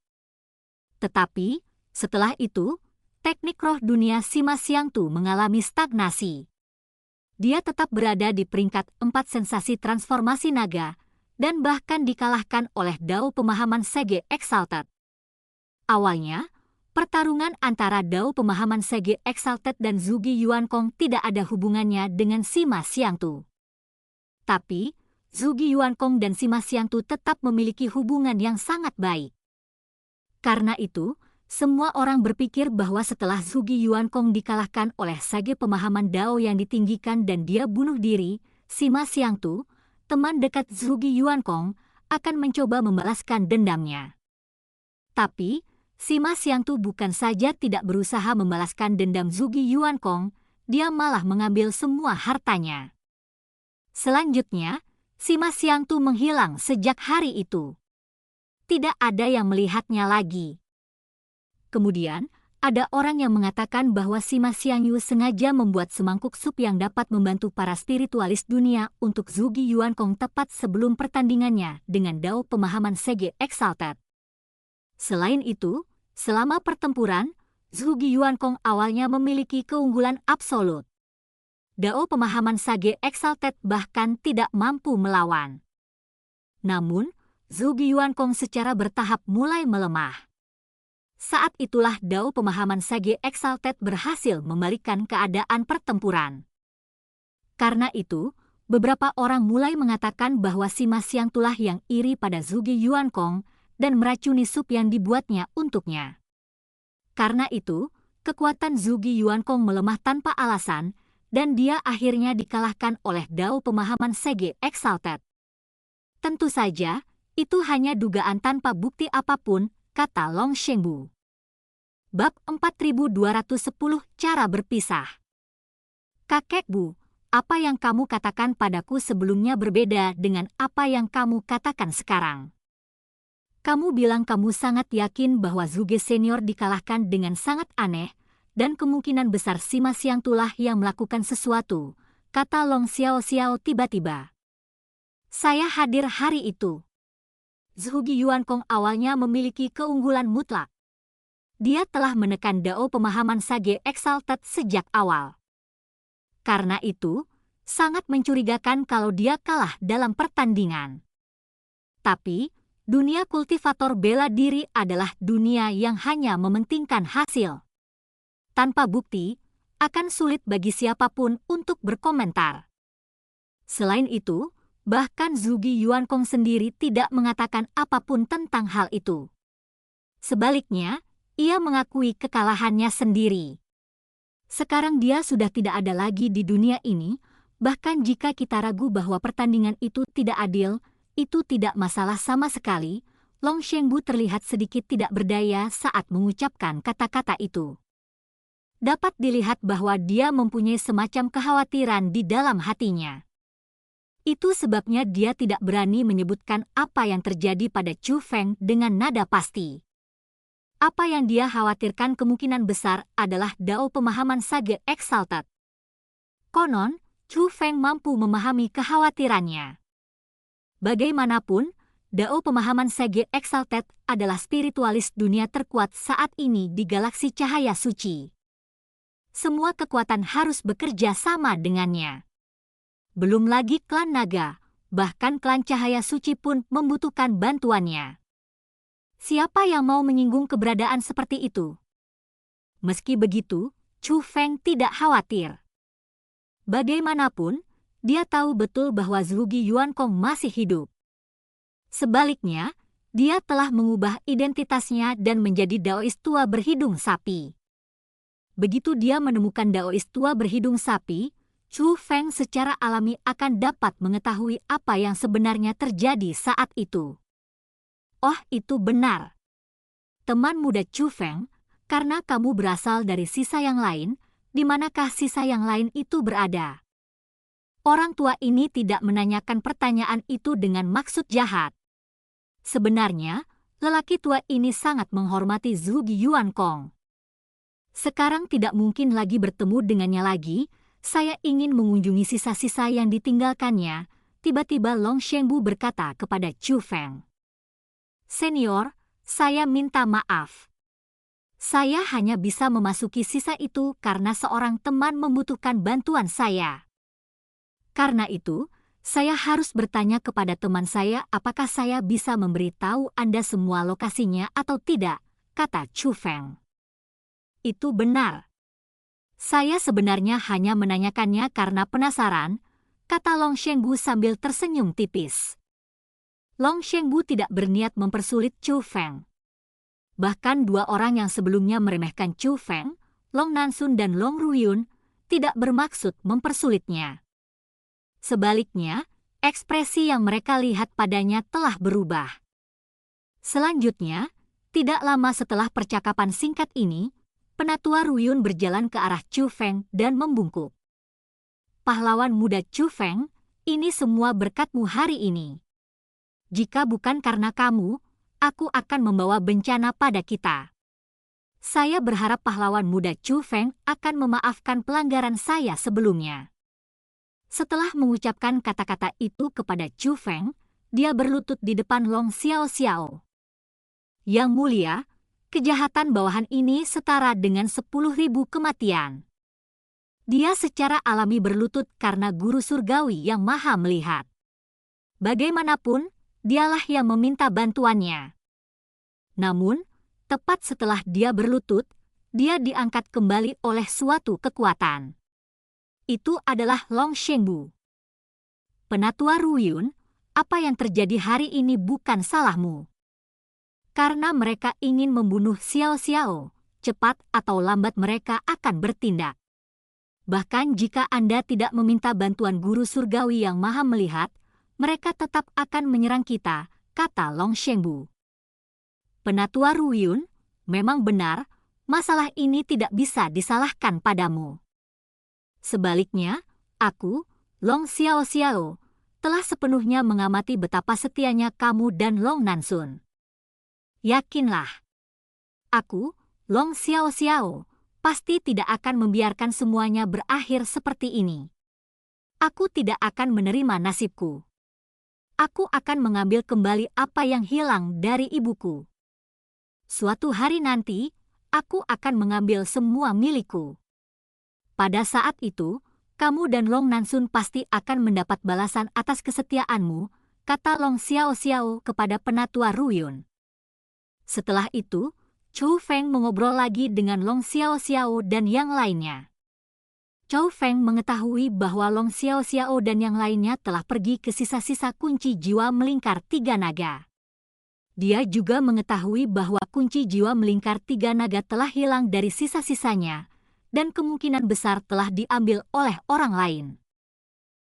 Tetapi, setelah itu, teknik roh dunia Sima Xiangtu mengalami stagnasi. Dia tetap berada di peringkat 4 sensasi transformasi naga, dan bahkan dikalahkan oleh Dao Pemahaman Sege Exalted. Awalnya, pertarungan antara Dao Pemahaman Sege Exalted dan Zhuge Yuankong tidak ada hubungannya dengan Sima Xiangtu. Tapi, Zhuge Yuankong dan Sima Xiangtu tetap memiliki hubungan yang sangat baik. Karena itu, semua orang berpikir bahwa setelah Zhuge Yuankong dikalahkan oleh Sage Pemahaman Dao yang ditinggikan dan dia bunuh diri, Sima Xiangtu, teman dekat Zhuge Yuankong, akan mencoba membalaskan dendamnya. Tapi, Sima Xiangtu bukan saja tidak berusaha membalaskan dendam Zhuge Yuankong, dia malah mengambil semua hartanya. Selanjutnya, Sima Xiangtu menghilang sejak hari itu. Tidak ada yang melihatnya lagi. Kemudian, ada orang yang mengatakan bahwa Sima Xiangtu sengaja membuat semangkuk sup yang dapat membantu para spiritualis dunia untuk Zhuge Yuankong tepat sebelum pertandingannya dengan Dao Pemahaman Sege Exalted. Selain itu, selama pertempuran, Zhuge Yuankong awalnya memiliki keunggulan absolut. Dao Pemahaman Sage Exalted bahkan tidak mampu melawan. Namun, Zhuge Yuankong secara bertahap mulai melemah. Saat itulah Dao Pemahaman Sage Exalted berhasil membalikkan keadaan pertempuran. Karena itu, beberapa orang mulai mengatakan bahwa Sima Xiangtulah yang iri pada Zhuge Yuankong dan meracuni sup yang dibuatnya untuknya. Karena itu, kekuatan Zhuge Yuankong melemah tanpa alasan, dan dia akhirnya dikalahkan oleh Dao Pemahaman Sage Exalted. Tentu saja, itu hanya dugaan tanpa bukti apapun, kata Long Shengbu. Bab 4210 Cara Berpisah. Kakek Bu, apa yang kamu katakan padaku sebelumnya berbeda dengan apa yang kamu katakan sekarang. Kamu bilang kamu sangat yakin bahwa Zhuge Senior dikalahkan dengan sangat aneh, dan kemungkinan besar Sima Xiangtulah yang melakukan sesuatu, kata Long Xiao tiba-tiba. Saya hadir hari itu. Zhuge Yuankong awalnya memiliki keunggulan mutlak. Dia telah menekan Dao Pemahaman Sage Exalted sejak awal. Karena itu, sangat mencurigakan kalau dia kalah dalam pertandingan. Tapi, dunia kultivator bela diri adalah dunia yang hanya mementingkan hasil. Tanpa bukti, akan sulit bagi siapapun untuk berkomentar. Selain itu, bahkan Zhuge Yuankong sendiri tidak mengatakan apapun tentang hal itu. Sebaliknya, ia mengakui kekalahannya sendiri. Sekarang dia sudah tidak ada lagi di dunia ini, bahkan jika kita ragu bahwa pertandingan itu tidak adil, itu tidak masalah sama sekali. Long Shengbu terlihat sedikit tidak berdaya saat mengucapkan kata-kata itu. Dapat dilihat bahwa dia mempunyai semacam kekhawatiran di dalam hatinya. Itu sebabnya dia tidak berani menyebutkan apa yang terjadi pada Chu Feng dengan nada pasti. Apa yang dia khawatirkan kemungkinan besar adalah Dao Pemahaman Sage Exalted. Konon, Chu Feng mampu memahami kekhawatirannya. Bagaimanapun, Dao Pemahaman Sage Exalted adalah spiritualis dunia terkuat saat ini di galaksi cahaya suci. Semua kekuatan harus bekerja sama dengannya. Belum lagi klan naga, bahkan klan cahaya suci pun membutuhkan bantuannya. Siapa yang mau menyinggung keberadaan seperti itu? Meski begitu, Chu Feng tidak khawatir. Bagaimanapun, dia tahu betul bahwa Zhuge Yuankong masih hidup. Sebaliknya, dia telah mengubah identitasnya dan menjadi Daois tua berhidung sapi. Begitu dia menemukan Daois tua berhidung sapi, Chu Feng secara alami akan dapat mengetahui apa yang sebenarnya terjadi saat itu. Oh, itu benar. Teman muda Chu Feng, karena kamu berasal dari sisa yang lain, di manakah sisa yang lain itu berada? Orang tua ini tidak menanyakan pertanyaan itu dengan maksud jahat. Sebenarnya, lelaki tua ini sangat menghormati Zhuge Yuankong. Sekarang tidak mungkin lagi bertemu dengannya lagi, saya ingin mengunjungi sisa-sisa yang ditinggalkannya, tiba-tiba Long Shengbu berkata kepada Chu Feng. Senior, saya minta maaf. Saya hanya bisa memasuki sisa itu karena seorang teman membutuhkan bantuan saya. Karena itu, saya harus bertanya kepada teman saya apakah saya bisa memberitahu Anda semua lokasinya atau tidak, kata Chu Feng. Itu benar. Saya sebenarnya hanya menanyakannya karena penasaran, kata Long Shengbu sambil tersenyum tipis. Long Shengbu tidak berniat mempersulit Chu Feng. Bahkan dua orang yang sebelumnya meremehkan Chu Feng, Long Nansun dan Long Ruyun, tidak bermaksud mempersulitnya. Sebaliknya, ekspresi yang mereka lihat padanya telah berubah. Selanjutnya, tidak lama setelah percakapan singkat ini, Penatua Ruyun berjalan ke arah Chu Feng dan membungkuk. Pahlawan muda Chu Feng, ini semua berkatmu hari ini. Jika bukan karena kamu, aku akan membawa bencana pada kita. Saya berharap pahlawan muda Chu Feng akan memaafkan pelanggaran saya sebelumnya. Setelah mengucapkan kata-kata itu kepada Chu Feng, dia berlutut di depan Long Xiaoxiao. Yang mulia, kejahatan bawahan ini setara dengan 10.000 kematian. Dia secara alami berlutut karena guru surgawi yang maha melihat. Bagaimanapun, dialah yang meminta bantuannya. Namun, tepat setelah dia berlutut, dia diangkat kembali oleh suatu kekuatan. Itu adalah Long Shengbu. Penatua Ruyun, apa yang terjadi hari ini bukan salahmu. Karena mereka ingin membunuh Xiao Xiao, cepat atau lambat mereka akan bertindak. Bahkan jika Anda tidak meminta bantuan guru surgawi yang maha melihat, mereka tetap akan menyerang kita, kata Long Shengbu. Penatua Ruyun, memang benar, masalah ini tidak bisa disalahkan padamu. Sebaliknya, aku, Long Xiaoxiao, telah sepenuhnya mengamati betapa setianya kamu dan Long Nansun. Yakinlah, aku, Long Xiaoxiao, pasti tidak akan membiarkan semuanya berakhir seperti ini. Aku tidak akan menerima nasibku. Aku akan mengambil kembali apa yang hilang dari ibuku. Suatu hari nanti, aku akan mengambil semua milikku. Pada saat itu, kamu dan Long Nansun pasti akan mendapat balasan atas kesetiaanmu, kata Long Xiaoxiao kepada Penatua Ruyun. Setelah itu, Chu Feng mengobrol lagi dengan Long Xiaoxiao dan yang lainnya. Chu Feng mengetahui bahwa Long Xiaoxiao dan yang lainnya telah pergi ke sisa-sisa kunci jiwa melingkar 3 naga. Dia juga mengetahui bahwa kunci jiwa melingkar 3 naga telah hilang dari sisa-sisanya, dan kemungkinan besar telah diambil oleh orang lain.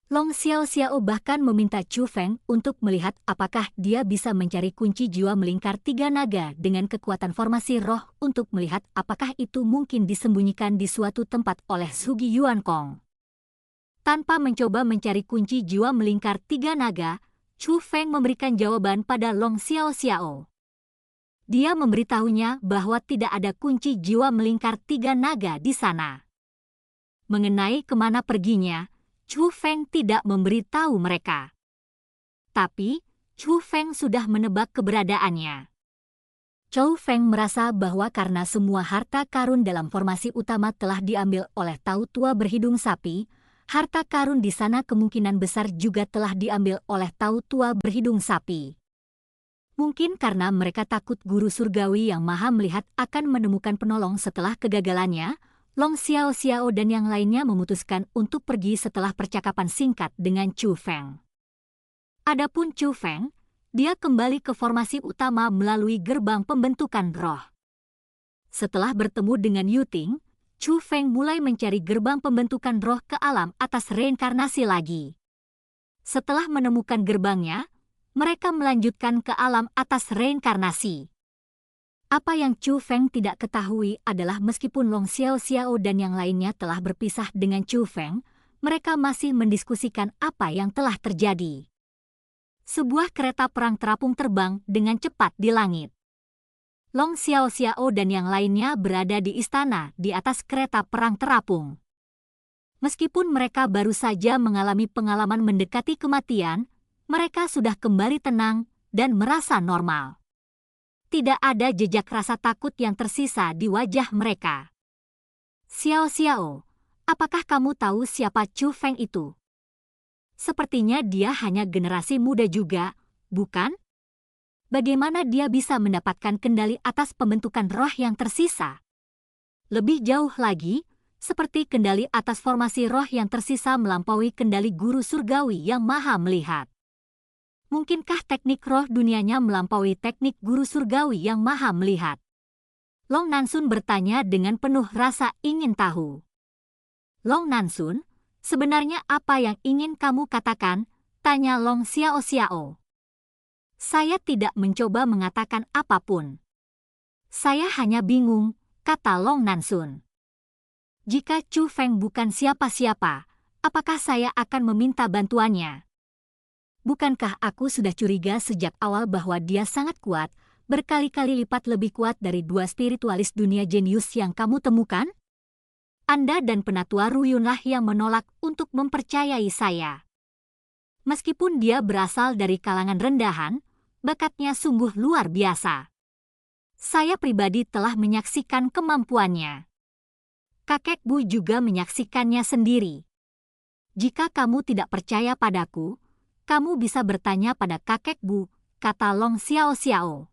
Long Xiaoxiao bahkan meminta Chu Feng untuk melihat apakah dia bisa mencari kunci jiwa melingkar 3 naga dengan kekuatan formasi roh untuk melihat apakah itu mungkin disembunyikan di suatu tempat oleh Zhuge Yuankong. Tanpa mencoba mencari kunci jiwa melingkar 3 naga, Chu Feng memberikan jawaban pada Long Xiaoxiao. Dia memberitahunya bahwa tidak ada kunci jiwa melingkar 3 naga di sana. Mengenai kemana perginya, Chu Feng tidak memberitahu mereka. Tapi, Chu Feng sudah menebak keberadaannya. Chu Feng merasa bahwa karena semua harta karun dalam formasi utama telah diambil oleh Tau Tua berhidung sapi, harta karun di sana kemungkinan besar juga telah diambil oleh Tau Tua berhidung sapi. Mungkin karena mereka takut guru surgawi yang maha melihat akan menemukan penolong setelah kegagalannya, Long Xiaoxiao dan yang lainnya memutuskan untuk pergi setelah percakapan singkat dengan Chu Feng. Adapun Chu Feng, dia kembali ke formasi utama melalui gerbang pembentukan roh. Setelah bertemu dengan Yu Ting, Chu Feng mulai mencari gerbang pembentukan roh ke alam atas reinkarnasi lagi. Setelah menemukan gerbangnya, mereka melanjutkan ke alam atas reinkarnasi. Apa yang Chu Feng tidak ketahui adalah meskipun Long Xiaoxiao dan yang lainnya telah berpisah dengan Chu Feng, mereka masih mendiskusikan apa yang telah terjadi. Sebuah kereta perang terapung terbang dengan cepat di langit. Long Xiaoxiao dan yang lainnya berada di istana di atas kereta perang terapung. Meskipun mereka baru saja mengalami pengalaman mendekati kematian, mereka sudah kembali tenang dan merasa normal. Tidak ada jejak rasa takut yang tersisa di wajah mereka. Xiao, apakah kamu tahu siapa Chu Feng itu? Sepertinya dia hanya generasi muda juga, bukan? Bagaimana dia bisa mendapatkan kendali atas pembentukan roh yang tersisa? Lebih jauh lagi, seperti kendali atas formasi roh yang tersisa melampaui kendali guru surgawi yang maha melihat. Mungkinkah teknik roh dunianya melampaui teknik guru surgawi yang maha melihat? Long Nansun bertanya dengan penuh rasa ingin tahu. Long Nansun, sebenarnya apa yang ingin kamu katakan? Tanya Long Xiaoxiao. Saya tidak mencoba mengatakan apapun. Saya hanya bingung, kata Long Nansun. Jika Chu Feng bukan siapa-siapa, apakah saya akan meminta bantuannya? Bukankah aku sudah curiga sejak awal bahwa dia sangat kuat, berkali-kali lipat lebih kuat dari dua spiritualis dunia jenius yang kamu temukan? Anda dan Penatua Ruyunlah yang menolak untuk mempercayai saya. Meskipun dia berasal dari kalangan rendahan, bakatnya sungguh luar biasa. Saya pribadi telah menyaksikan kemampuannya. Kakek Bu juga menyaksikannya sendiri. Jika kamu tidak percaya padaku, kamu bisa bertanya pada kakek Bu, kata Long Xiaoxiao.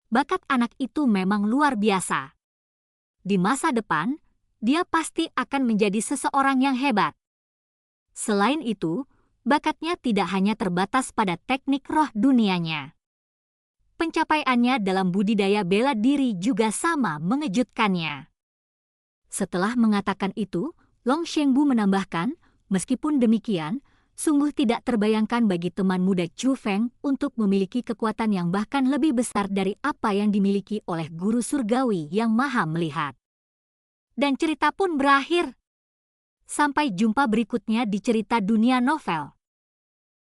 Bakat anak itu memang luar biasa. Di masa depan, dia pasti akan menjadi seseorang yang hebat. Selain itu, bakatnya tidak hanya terbatas pada teknik roh dunianya. Pencapaiannya dalam budidaya bela diri juga sama mengejutkannya. Setelah mengatakan itu, Long Shengbu menambahkan, meskipun demikian, sungguh tidak terbayangkan bagi teman muda Chu Feng untuk memiliki kekuatan yang bahkan lebih besar dari apa yang dimiliki oleh guru surgawi yang maha melihat. Dan cerita pun berakhir. Sampai jumpa berikutnya di cerita dunia novel.